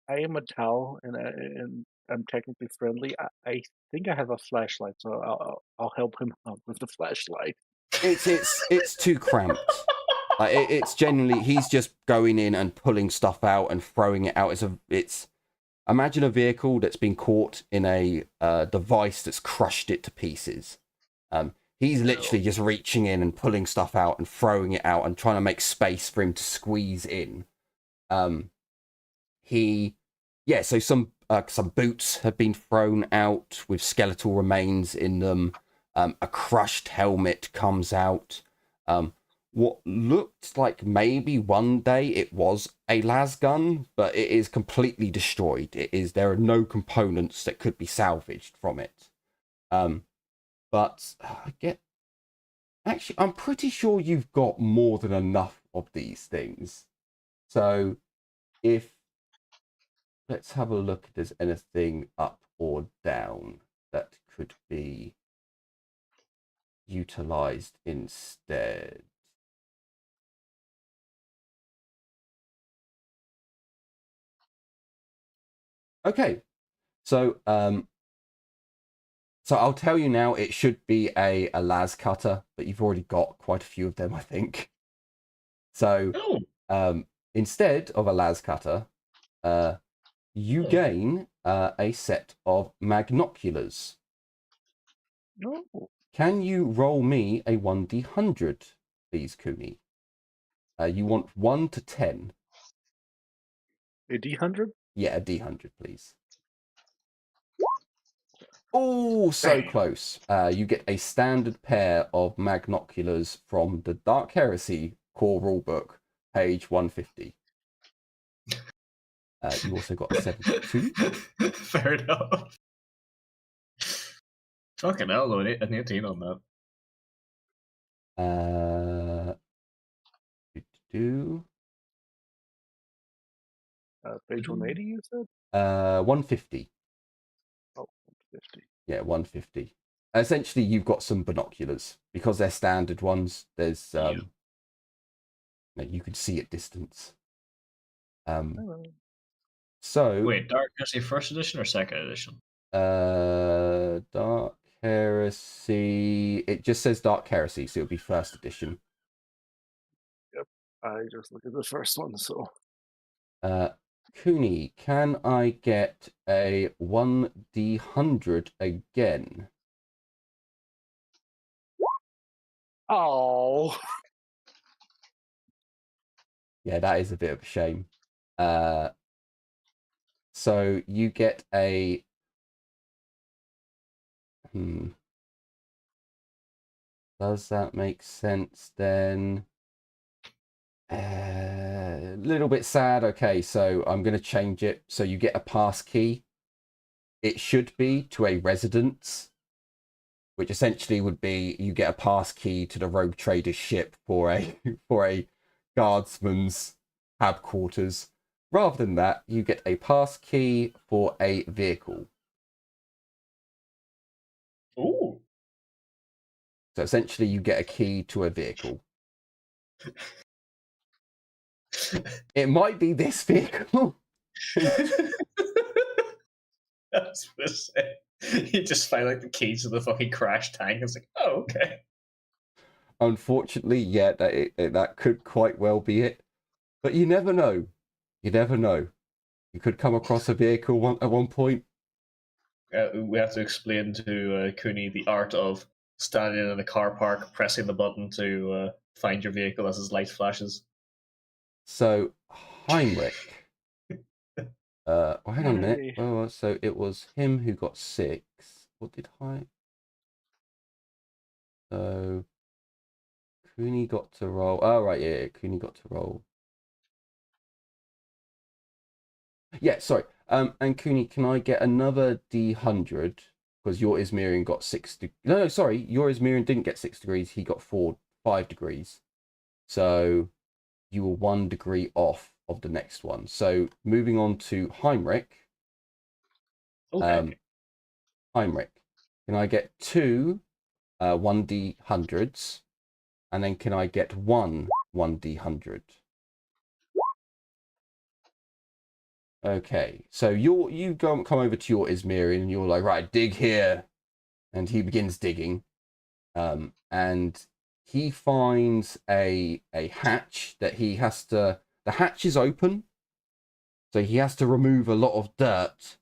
I am a Tau, and I'm technically friendly. I think I have a flashlight, so I'll help him out with the flashlight. It's too cramped. Like it's genuinely, he's just going in and pulling stuff out and throwing it out. It's imagine a vehicle that's been caught in a device that's crushed it to pieces. He's literally just reaching in and pulling stuff out and throwing it out and trying to make space for him to squeeze in. So some boots have been thrown out with skeletal remains in them. A crushed helmet comes out. What looked like maybe one day it was a las gun, but it is completely destroyed. There are no components that could be salvaged from it. But actually, I'm pretty sure you've got more than enough of these things. So let's have a look if there's anything up or down that could be utilized instead. Okay, so I'll tell you now, it should be a las cutter, but you've already got quite a few of them, I think. So instead of a las cutter, you gain a set of magnoculars. No. Can you roll me a 1d100, please, Cooney? You want 1 to 10. A D100? Yeah, a d100, please. Oh, so close. You get a standard pair of magnoculars from the Dark Heresy core rulebook, page 150. You also got a 72. Fair enough. Fucking hell, though, an 18 on that. Page 180, you said? 150. Oh, 150. Yeah, 150. Essentially, you've got some binoculars because they're standard ones. There's you can see at distance. So wait, Dark Heresy first edition or second edition? Dark Heresy. It just says Dark Heresy, so it'll be first edition. Yep, I just looked at the first one, so. Cooney, can I get a 1d100 again? Oh. Yeah, that is a bit of a shame. So you get a Does that make sense then? A little bit sad. Okay, so I'm going to change it. So you get a pass key. It should be to a residence, which essentially would be you get a pass key to the rogue trader's ship for a guardsman's hab quarters. Rather than that, you get a pass key for a vehicle. Ooh. So essentially, you get a key to a vehicle. It might be this vehicle. I was gonna say, you just find like the keys to the fucking crash tank. It's like, oh, okay. Unfortunately, yeah, that could quite well be it. But you never know. You never know. You could come across a vehicle at one point. We have to explain to Cooney the art of standing in a car park, pressing the button to find your vehicle as his light flashes. So, Heinrich. Hang on a minute. Oh, so it was him who got 6. What did So, Cooney got to roll. Oh, right, yeah, Cooney got to roll. Yeah, sorry. And Cooney, can I get another D100? Because your Ismirian got 6 No, sorry. Your Ismirian didn't get 6 degrees. He got 5 degrees. So you are 1 degree off of the next one. So moving on to Heinrich. Okay. Heinrich, can I get 2 1d100s? And then can I get 1 1d100? Okay, so you come over to your Ismirian and you're like, right, dig here. And he begins digging. And he finds a hatch that he has to, the hatch is open. So he has to remove a lot of dirt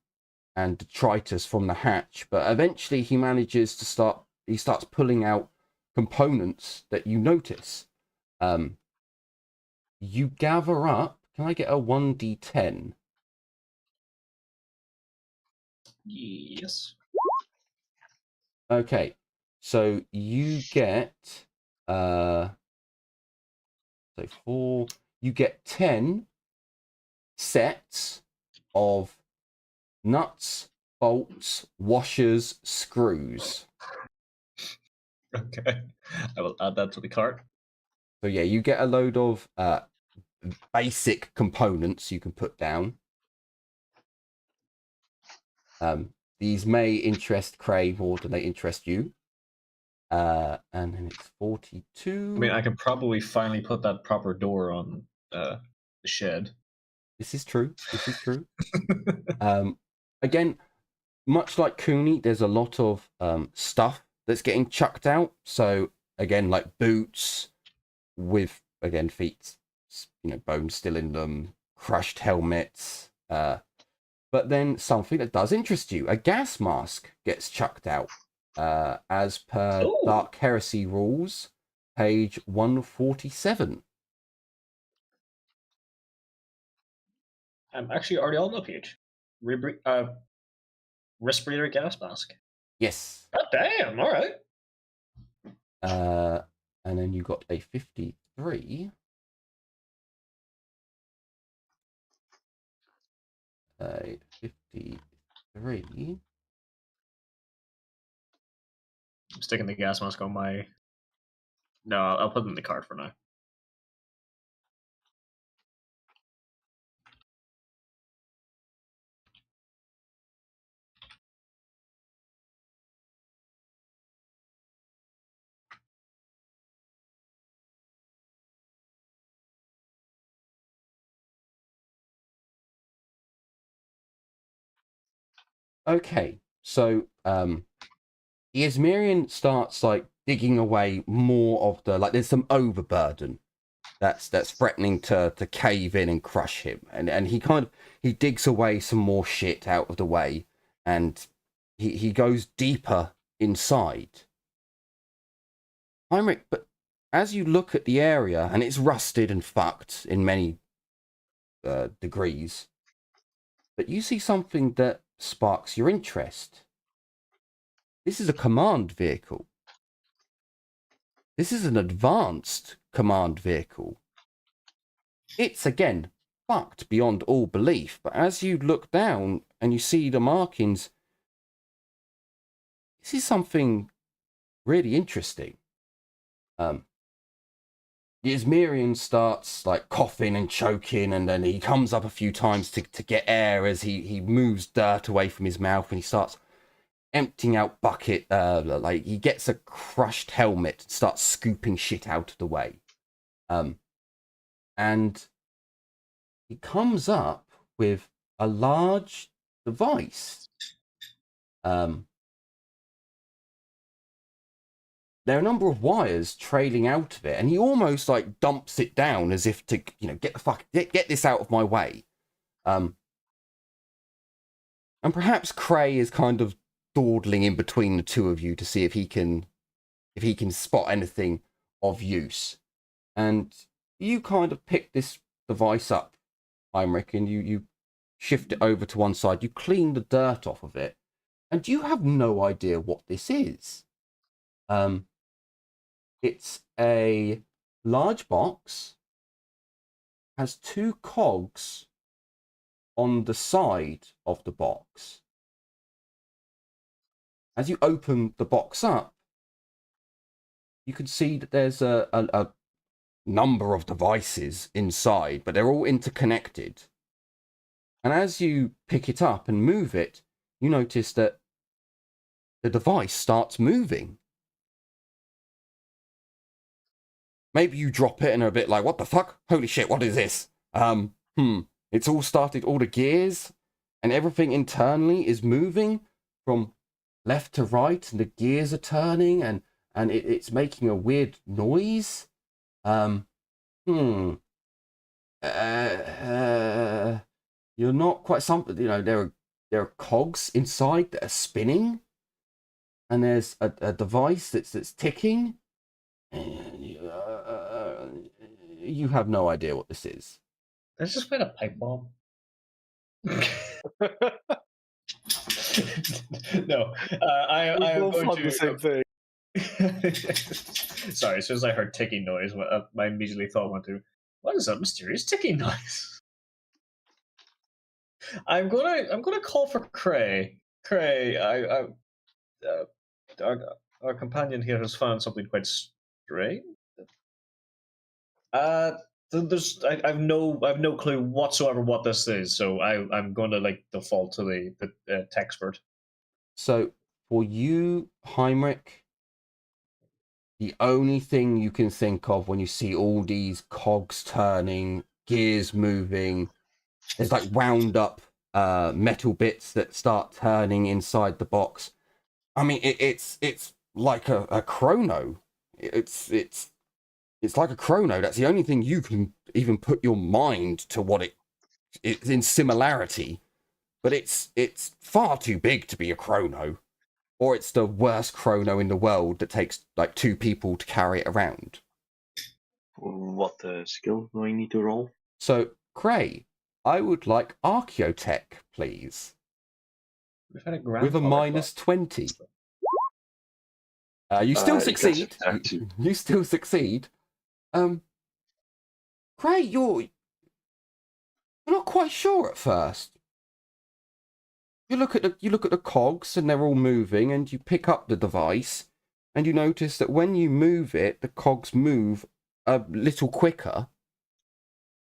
and detritus from the hatch. But eventually he manages to starts pulling out components that you notice. You gather up, can I get a 1d10? Yes. Okay, so you get so 4, you get 10 sets of nuts, bolts, washers, screws. Okay. I will add that to the cart. So yeah, you get a load of basic components you can put down. These may interest Cray more than they interest you. And then it's 42. I mean, I could probably finally put that proper door on the shed. This is true. This is true. Again, much like Cooney, there's a lot of stuff that's getting chucked out. So again, like boots with, again, feet, bones still in them, crushed helmets. But then something that does interest you, a gas mask gets chucked out. As per Ooh. Dark Heresy rules, page 147. I'm actually already on the page. Respirator gas mask. Yes. God damn, all right. And then you got a 53. 53. I'm sticking the gas mask on my... No, I'll put it in the cart for now. Okay, so the Ismirian starts like digging away more of the, like, there's some overburden that's threatening to cave in and crush him, and he digs away some more shit out of the way, and he goes deeper inside. Heinrich, but as you look at the area, and it's rusted and fucked in many degrees, but you see something that sparks your interest. This is a command vehicle. This is an advanced command vehicle. It's, again, fucked beyond all belief, but as you look down and you see the markings, this is something really interesting. The Ismirian starts like coughing and choking, and then he comes up a few times to get air as he moves dirt away from his mouth, and he starts emptying out bucket, like he gets a crushed helmet and starts scooping shit out of the way. And he comes up with a large device. There are a number of wires trailing out of it, and he almost like dumps it down as if to, get this out of my way. And perhaps Cray is kind of dawdling in between the two of you to see if he can spot anything of use. And you kind of pick this device up, Heinrich, and you shift it over to one side. You clean the dirt off of it, and you have no idea what this is. It's a large box, has 2 cogs on the side of the box. As you open the box up, you can see that there's a number of devices inside, but they're all interconnected. And as you pick it up and move it, you notice that the device starts moving. Maybe you drop it and are a bit like, what the fuck? Holy shit, what is this? It's all started, all the gears and everything internally is moving from left to right, and the gears are turning, and it's making a weird noise. You're not quite something, there are cogs inside that are spinning, and there's a device that's ticking. You have no idea what this is. Let's just find a pipe bomb. No, I am going to the same thing. Sorry, as soon as I heard ticking noise, my immediately thought went to, what is that mysterious ticking noise? I'm gonna call for Cray. Cray, our companion here has found something quite strange. I have no clue whatsoever what this is, so I'm going to default to the techspert. So for you, Heinrich, the only thing you can think of when you see all these cogs turning, gears moving, there's like wound up metal bits that start turning inside the box. I mean, it's like a chrono. It's like a chrono. That's the only thing you can even put your mind to what it's in similarity. But it's far too big to be a chrono. Or it's the worst chrono in the world that takes like 2 people to carry it around. What skill do I need to roll? So, Cray, I would like Archaeotech, please. We've had a with a minus 20. You still succeed. You still succeed. Cray, you're not quite sure at first. You look at the cogs and they're all moving, and you pick up the device and you notice that when you move it, the cogs move a little quicker.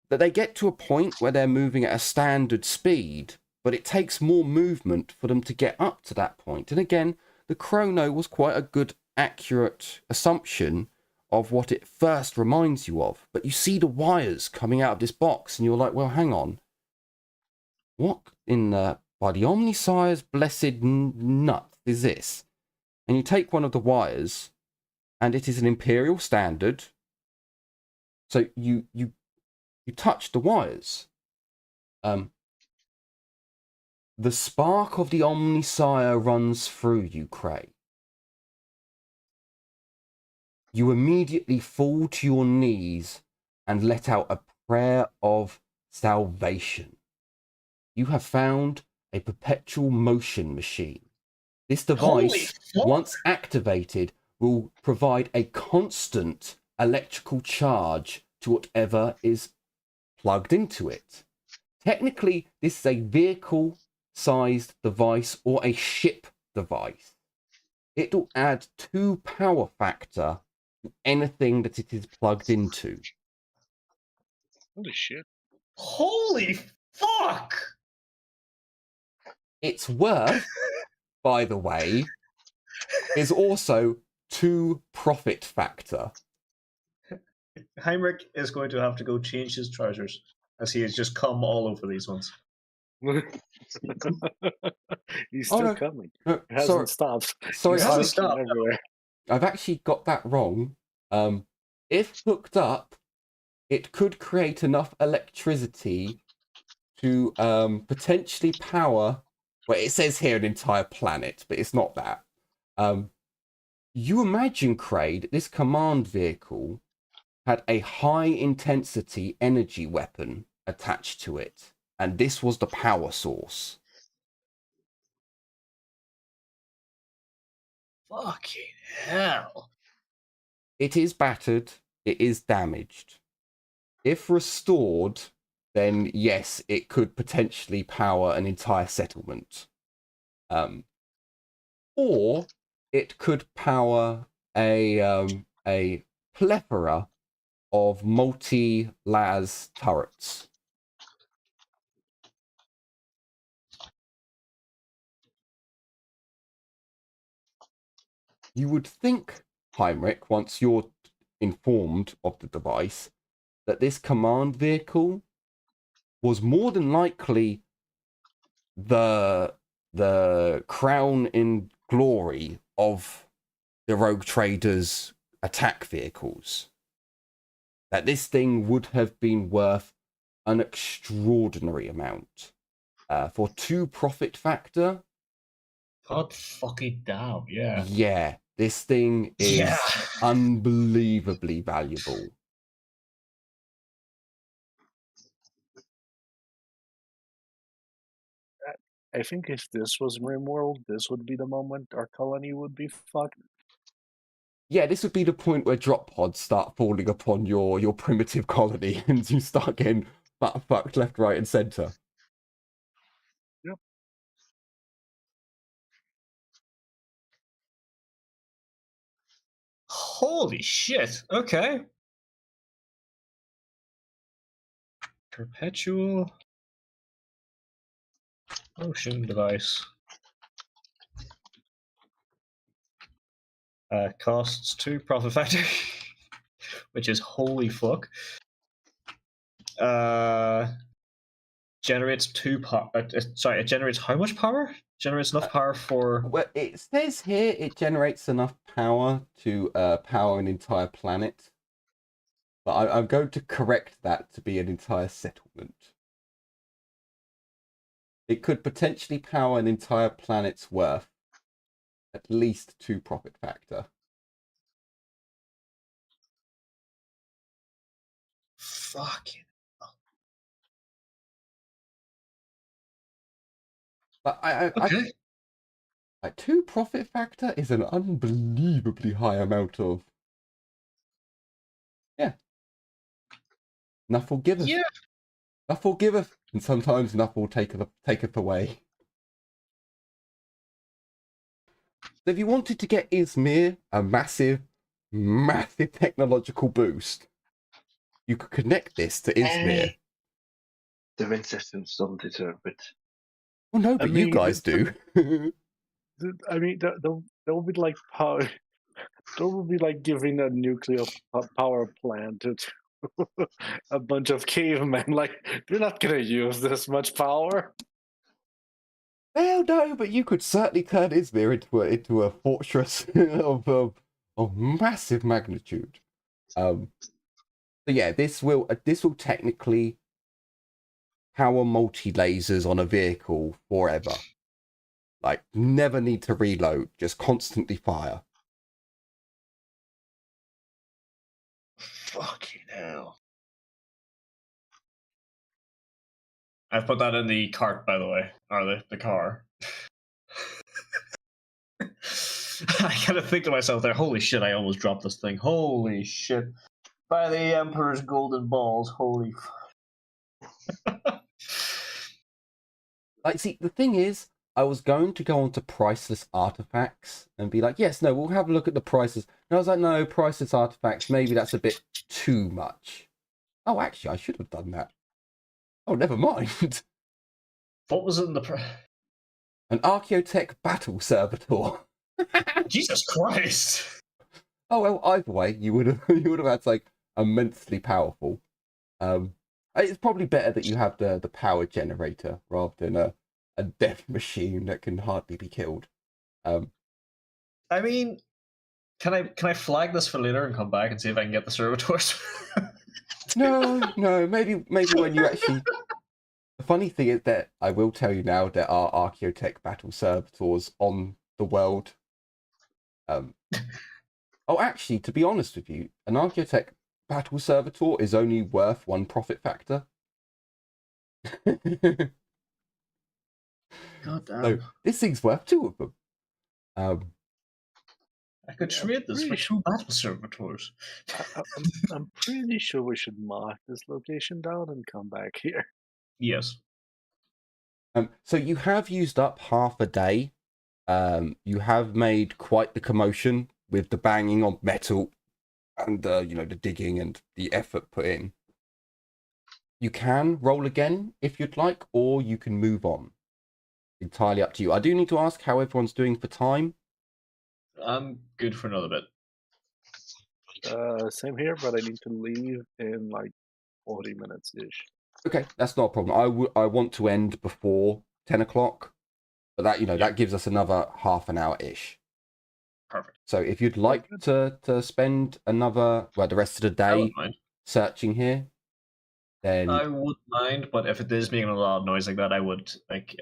That they get to a point where they're moving at a standard speed, but it takes more movement for them to get up to that point. And again, the chrono was quite a good, accurate assumption of what it first reminds you of. But you see the wires coming out of this box and you're like, well, hang on. What in the... by the Omnissire's blessed nut is this? And you take one of the wires, and it is an Imperial standard. So you touch the wires. The spark of the Omnissire runs through you, Cray. You immediately fall to your knees and let out a prayer of salvation. You have found a perpetual motion machine. This device, once activated, will provide a constant electrical charge to whatever is plugged into it. Technically, this is a vehicle-sized device or a ship device. It will add 2 power factor to anything that it is plugged into. Holy shit. Holy fuck! Its worth, by the way, is also 2 profit factor. Heinrich is going to have to go change his trousers, as he has just come all over these ones. He's still coming. No, it hasn't stopped. Sorry, He's hasn't stopped. everywhere. I've actually got that wrong. If hooked up, it could create enough electricity to potentially power... well, it says here an entire planet, but it's not that. You imagine, Cray, that this command vehicle had a high-intensity energy weapon attached to it, and this was the power source. Fucking hell. It is battered. It is damaged. If restored, then yes, it could potentially power an entire settlement. Or it could power a plethora of multi-las turrets. You would think, Heinrich, once you're informed of the device, that this command vehicle was more than likely the crown in glory of the rogue traders' attack vehicles. That this thing would have been worth an extraordinary amount. For 2 profit factor. God fucking damn, yeah. Yeah, this thing is unbelievably valuable. I think if this was RimWorld, this would be the moment our colony would be fucked. Yeah, this would be the point where drop pods start falling upon your primitive colony and you start getting fucked left, right, and center. Yep. Holy shit. Okay. Perpetual motion device. Costs 2 profit factor, which is holy fuck. Generates 2 power. Sorry, it generates how much power? Generates enough power for. Well, it says here it generates enough power to power an entire planet. But I'm going to correct that to be an entire settlement. It could potentially power an entire planet's worth. At least 2 profit factor. Fucking. But Okay. 2 profit factor is an unbelievably high amount of. Yeah. Nuffle giveth. Yeah. Nuffle giveth, and sometimes Nuffle taketh away. So if you wanted to get Izmir a massive technological boost, you could connect this to Izmir. The wind systems don't deserve it. Well, no, but you guys do. I mean, that would be like power. That would be like giving a nuclear power plant to a bunch of cavemen. Like, they're not gonna use this much power. Well, no, but you could certainly turn Izmir into a fortress of massive magnitude. So yeah, this will technically power multi-lasers on a vehicle forever. Like, never need to reload, just constantly fire. Fucking hell. I've put that in the cart, by the way, or the car. I gotta think to myself there, holy shit, I almost dropped this thing. Holy shit. By the Emperor's golden balls, holy Like, see, the thing is, I was going to go on to priceless artifacts and be like, yes, no, we'll have a look at the prices. And I was like, no, priceless artifacts, maybe that's a bit too much. Oh, actually, I should have done that. Oh, never mind. What was in the An Archaeotech battle servitor. Jesus Christ! Oh well, either way, you would have had like immensely powerful. It's probably better that you have the power generator rather than a death machine that can hardly be killed. I mean, can I flag this for later and come back and see if I can get the servitors? No, maybe when you actually. The funny thing is that I will tell you now there are Archaeotech battle servitors on the world. Oh, actually, to be honest with you, an Archaeotech battle servitor is only worth 1 profit factor. God damn. So this thing's worth 2 of them. I could trade this for 2 battle servitors. I'm pretty sure we should mark this location down and come back here. Yes. So you have used up half a day. You have made quite the commotion with the banging on metal and the digging and the effort put in. You can roll again if you'd like, or you can move on. Entirely up to you. I do need to ask how everyone's doing for time. I'm good for another bit. Same here, but I need to leave in like 40 minutes ish. Okay, that's not a problem. I want to end before 10 o'clock, but that that gives us another half an hour ish. Perfect. So if you'd like to spend the rest of the day searching here, then I wouldn't mind. But if it is making a lot of noise like that, I would like.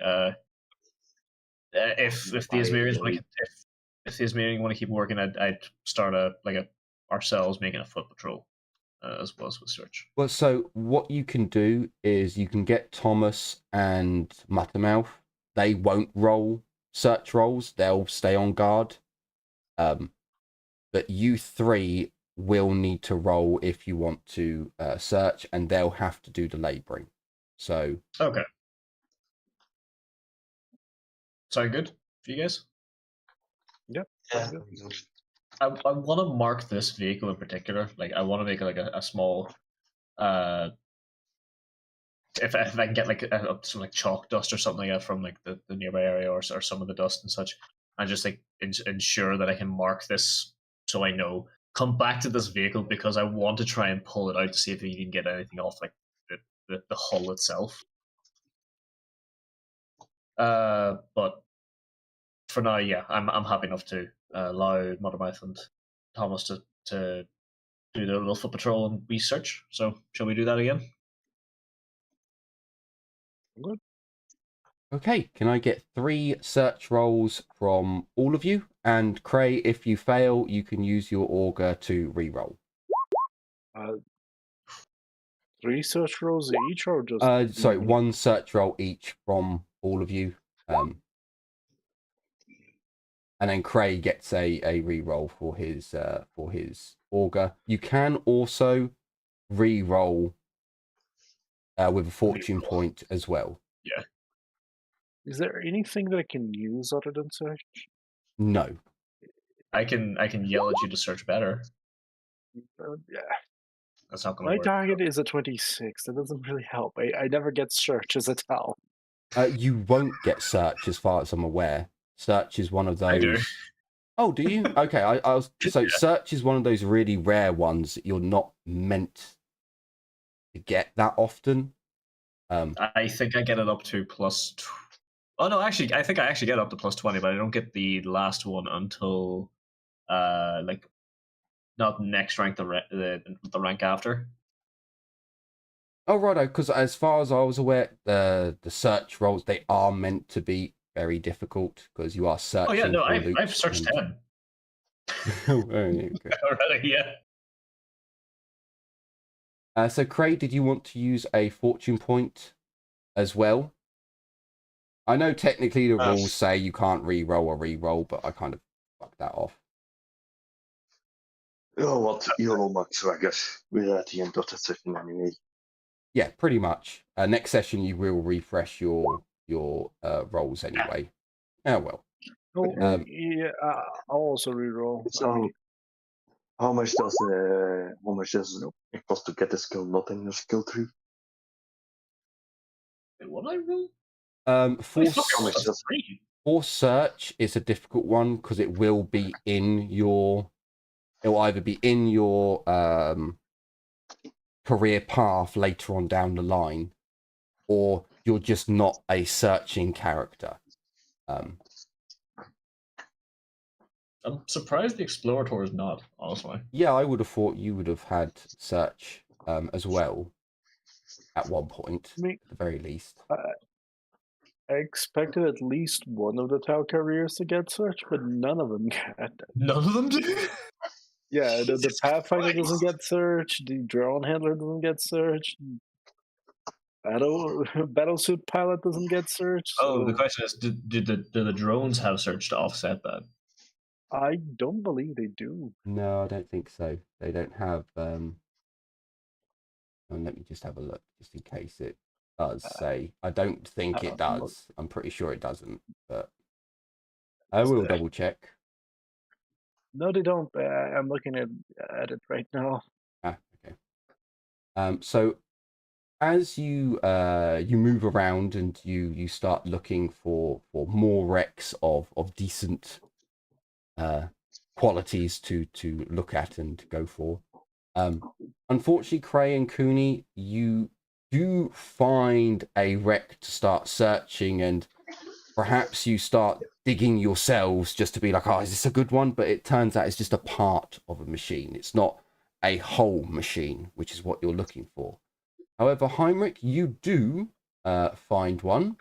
If the Asmirians if the Asmirians want to keep working, I'd start ourselves making a foot patrol as well as with search. Well, so what you can do is you can get Thomas and Muttermouth. They won't roll search rolls. They'll stay on guard. But you three will need to roll if you want to search, and they'll have to do the labouring. So okay. Sound good for you guys? Yep. Yeah. I want to mark this vehicle in particular. Like, I want to make a small. If I can get some chalk dust or something like that from like the nearby area or some of the dust and such, and just like ensure that I can mark this so I know. Come back to this vehicle because I want to try and pull it out to see if you can get anything off like the hull itself. But for now, yeah, I'm happy enough to allow Mothermouth and Thomas to do their little foot patrol and research. So, shall we do that again? Good. Okay, can I get 3 search rolls from all of you? And Cray, if you fail, you can use your auger to re-roll. 3 search rolls each, or just? Sorry, 1 search roll each from all of you. And then Cray gets a re-roll for his auger. You can also re-roll with a fortune point as well. Yeah. Is there anything that I can use other than search? No. I can yell at you to search better. Yeah. That's not going My to work. target is a 26. That doesn't really help. I never get search as a tell. You won't get search as far as I'm aware. Search is one of those. I do. Oh, do you? Okay, I was so search is one of those really rare ones that you're not meant to get that often. I think I get it up to plus. Oh no, actually, I think I actually get up to plus 20, but I don't get the last one until, not next rank, the rank after. Oh, righto, because as far as I was aware, the search rolls, they are meant to be very difficult because you are searching. Oh yeah, no, for I've searched 10. Okay. Already, yeah. So Craig, did you want to use a fortune point as well? I know technically the rules say you can't re-roll or re-roll, but I kind of fucked that off. Oh, what? You're all max, so I guess we're at the end of the session anyway. Yeah, pretty much. Next session you will refresh your rolls anyway. Oh well. Oh, yeah, I'll also reroll. So, how much does it cost to get a skill not in your skill tree? What I roll? For search, it's a difficult one because it will be in your. It will either be in your career path later on down the line, or you're just not a searching character. I'm surprised the Explorator is not, honestly. Yeah, I would have thought you would have had search as well at one point, at the very least. I expected at least one of the Tau carriers to get search, but none of them get. None of them do? Yeah, the Pathfinder doesn't get search, the Drone Handler doesn't get search, Battlesuit Pilot doesn't get search. Oh, the question is, do the drones have search to offset that? I don't believe they do. No, I don't think so. They don't have. And let me just have a look, just in case it does say. I don't think it does. I'm pretty sure it doesn't, but I will double check. No, they don't. I'm looking at it right now. Ah, okay. So as you you move around and you start looking for more wrecks of decent qualities to look at and go for. Unfortunately, Cray and Cooney, you do find a wreck to start searching, and perhaps you start digging yourselves just to be like, oh, is this a good one? But it turns out it's just a part of a machine. It's not a whole machine, which is what you're looking for. However, Heinrich, you do find one.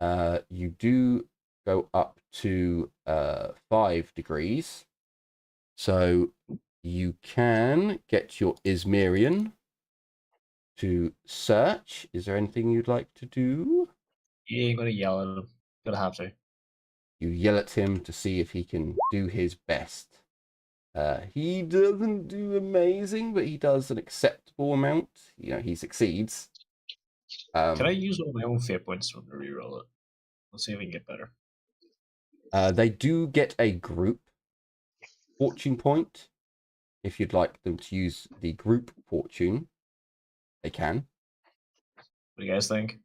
You do go up to 5 degrees. So you can get your Izmirian to search. Is there anything you'd like to do? You ain't gonna yell at him. Gonna have to. You yell at him to see if he can do his best. He doesn't do amazing, but he does an acceptable amount. You know, he succeeds. Can I use one of my own fate points to reroll it? Let's see if we can get better. They do get a group fortune point. If you'd like them to use the group fortune, they can. What do you guys think?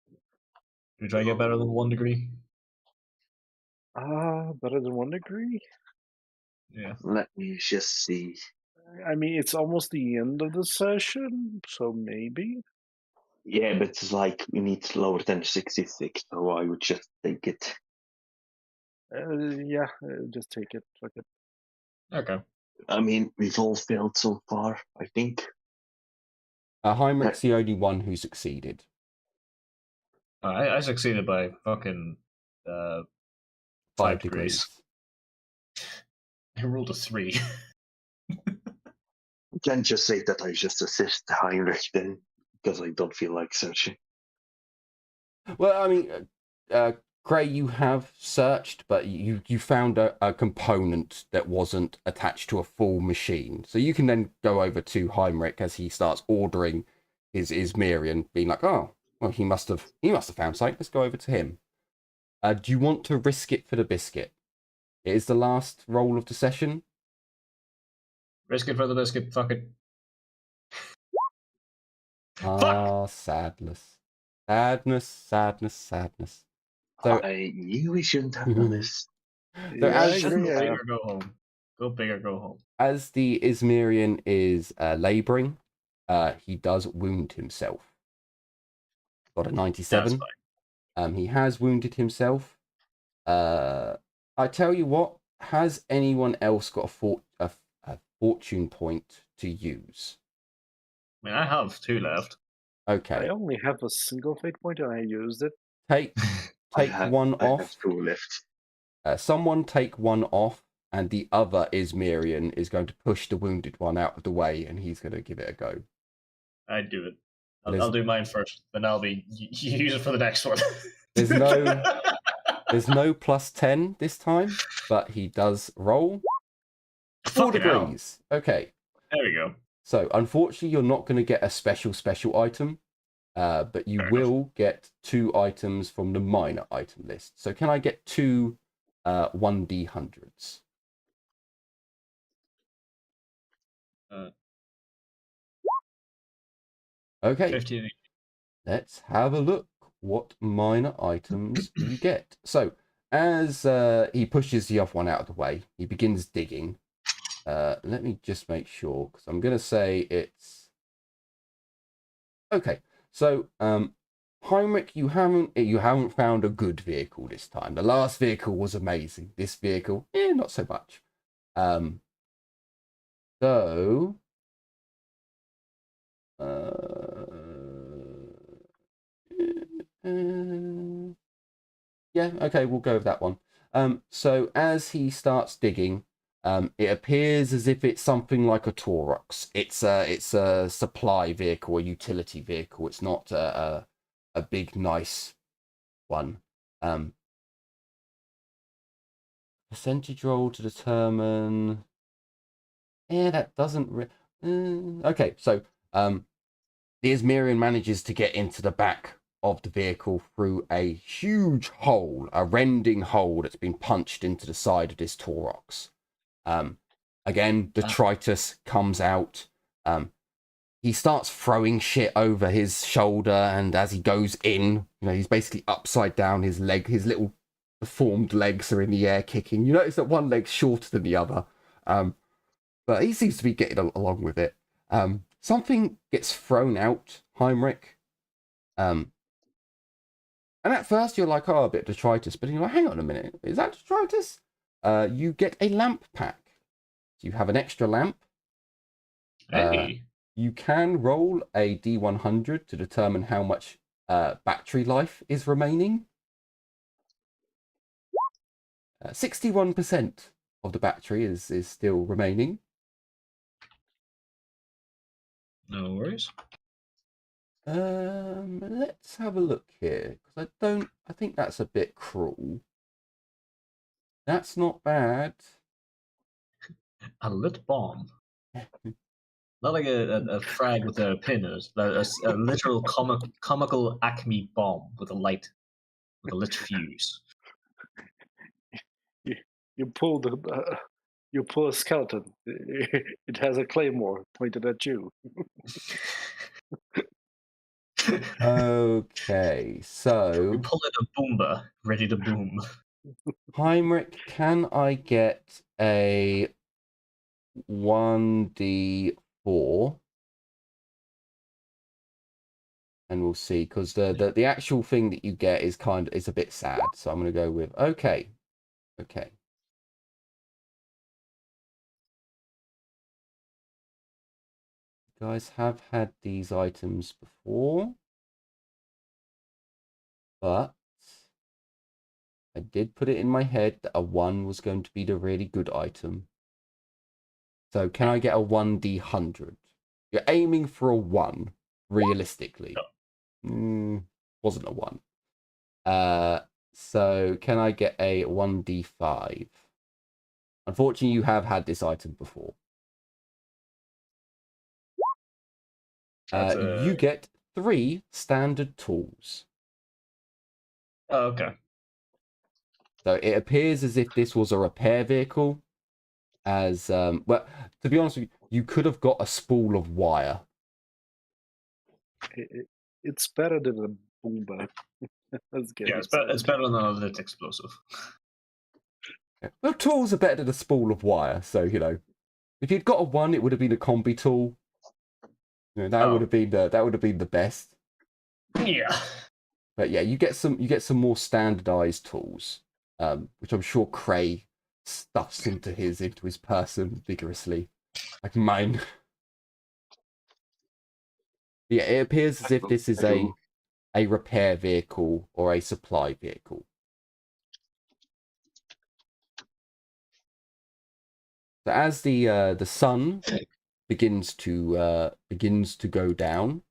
Do we try to get better than 1 degree? Better than 1 degree? Yeah. Let me just see. I mean, it's almost the end of the session, so maybe. Yeah, but it's like we need lower than 66, so I would just take it. Yeah, just take it. Fuck it. Okay. I mean, we've all failed so far, I think. Heinrich's the only one who succeeded. I succeeded by fucking 5 degrees. I rolled a 3. You can just say that I just assist Heinrich then, because I don't feel like searching. Well, I mean, Gray, you have searched, but you found a component that wasn't attached to a full machine. So you can then go over to Heinrich as he starts ordering his Izmirian, being like, oh, well, he must have found something. Let's go over to him. Do you want to risk it for the biscuit? It is the last roll of the session. Risk it for the biscuit. Fuck it. Ah, sadness. Sadness. So I knew we shouldn't have done this. So Yeah, I as- agree. Go big or go home. Go big or go home. as the Izmirian is laboring, he does wound himself. Got a 97. He has wounded himself. I tell you what, has anyone else got a fortune point to use? I mean, I have 2 left. Okay. I only have a single fate point and I used it. Take one I off. have 2 left. Someone take one off, and the other Izmirian is going to push the wounded one out of the way, and he's going to give it a go. I'd do it. I'll do mine first, then I'll be use it for the next one. There's no plus 10 this time, but he does roll 4 degrees. Okay. There we go. So unfortunately, you're not going to get a special item, but you will get 2 items from the minor item list. So can I get 2 1d100s? Okay. 15. Let's have a look. What minor items do you get? So as he pushes the other one out of the way, he begins digging. Let me just make sure, because I'm going to say it's... Okay, so Heinrich, you haven't found a good vehicle this time. The last vehicle was amazing. This vehicle, not so much. Yeah, okay, we'll go with that one. So as he starts digging, it appears as if it's something like a Taurox. It's a supply vehicle, a utility vehicle. It's not a big nice one. Percentage roll to determine. Yeah, that doesn't. Okay, so the Izmirian manages to get into the back of the vehicle through a huge hole, a rending hole that's been punched into the side of this Taurox. Again, detritus comes out. He starts throwing shit over his shoulder, and as he goes in, he's basically upside down. His little deformed legs are in the air kicking. You notice that one leg's shorter than the other, but he seems to be getting along with it. Something gets thrown out, Heinrich. And at first you're like, oh, a bit of detritus, but you're like, hang on a minute, is that detritus? You get a lamp pack. You have an extra lamp. Hey. You can roll a D100 to determine how much battery life is remaining. 61% of the battery is still remaining. No worries. Let's have a look here, because I think that's a bit cruel. That's not bad. A lit bomb. Not like a frag with a pin in it. A literal comical Acme bomb with a lit fuse. You pull a skeleton. It has a claymore pointed at you. Okay, so we pull in a boomba, ready to boom. Heinrich, can I get a 1d4? And we'll see, because the actual thing that you get is a bit sad. So I'm going to go with okay. You guys have had these items before, but I did put it in my head that a 1 was going to be the really good item. So can I get a 1d100? You're aiming for a 1, realistically. Wasn't a 1. So can I get a 1d5? Unfortunately, you have had this item before. You get 3 standard tools. Oh, okay. So it appears as if this was a repair vehicle. Well, to be honest with you, you could have got a spool of wire. It's better than a boomba. Yeah, it's better than a lit explosive. Yeah. Well, tools are better than a spool of wire. So if you'd got a 1, it would have been a combi tool. That would have been the best. Yeah. But yeah, you get some more standardized tools, which I'm sure Cray stuffs into his person vigorously, like mine. Yeah, it appears as if this is a repair vehicle or a supply vehicle. So as the sun begins to go down,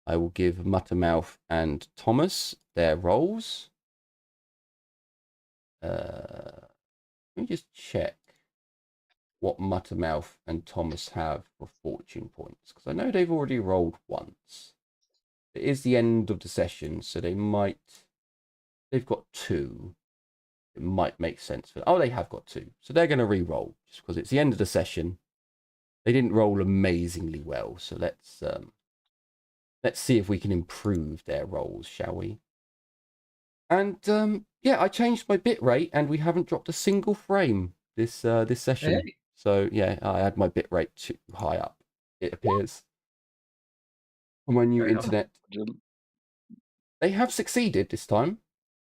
I will give Muttermouth and Thomas their rolls. Let me just check what Muttermouth and Thomas have for fortune points, because I know they've already rolled once. It is the end of the session, so they've got 2. It might make sense for. Oh, they have got 2, so they're going to re-roll just because it's the end of the session. They didn't roll amazingly well, so let's see if we can improve their rolls, shall we? And yeah, I changed my bit rate, and we haven't dropped a single frame this session. Hey. So yeah, I had my bit rate too high up, it appears. On my new internet, they have succeeded this time.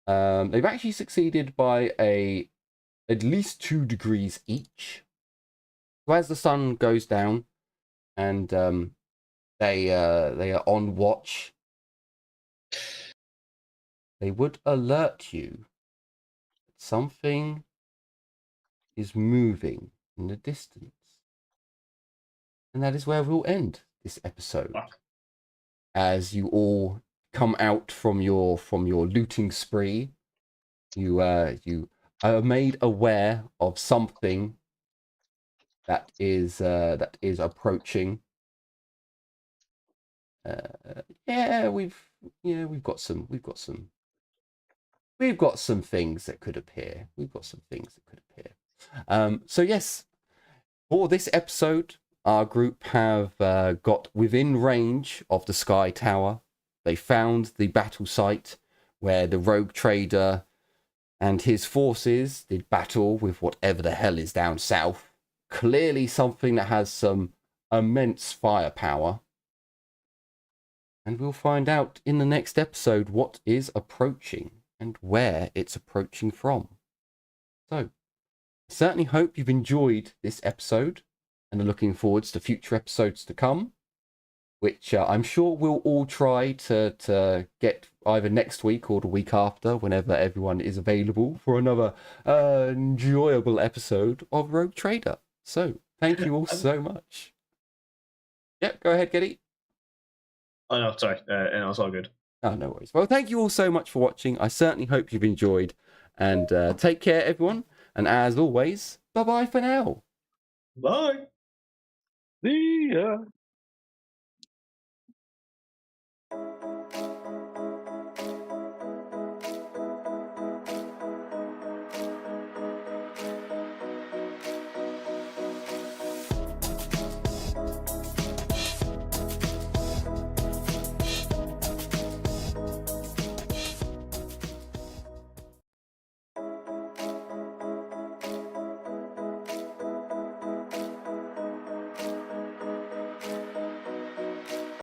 They've actually succeeded by at least 2 degrees each. So as the sun goes down, and they are on watch, they would alert you that something is moving in the distance. And that is where we'll end this episode. As you all come out from your looting spree, you are made aware of something that is approaching. Yeah, we've yeah, we've got some things that could appear. So yes, for this episode, our group have got within range of the Sky Tower. They found the battle site where the rogue trader and his forces did battle with whatever the hell is down south. Clearly something that has some immense firepower. And we'll find out in the next episode what is approaching and where it's approaching from. So, I certainly hope you've enjoyed this episode and are looking forwards to future episodes to come, which I'm sure we'll all try to get either next week or the week after, whenever everyone is available for another enjoyable episode of Rogue Trader. So, thank you all so much. Yep, go ahead, Geddy. Oh, no, sorry. No, it's all good. Oh, no worries. Well, thank you all so much for watching. I certainly hope you've enjoyed. And take care, everyone. And as always, bye-bye for now. Bye. See ya.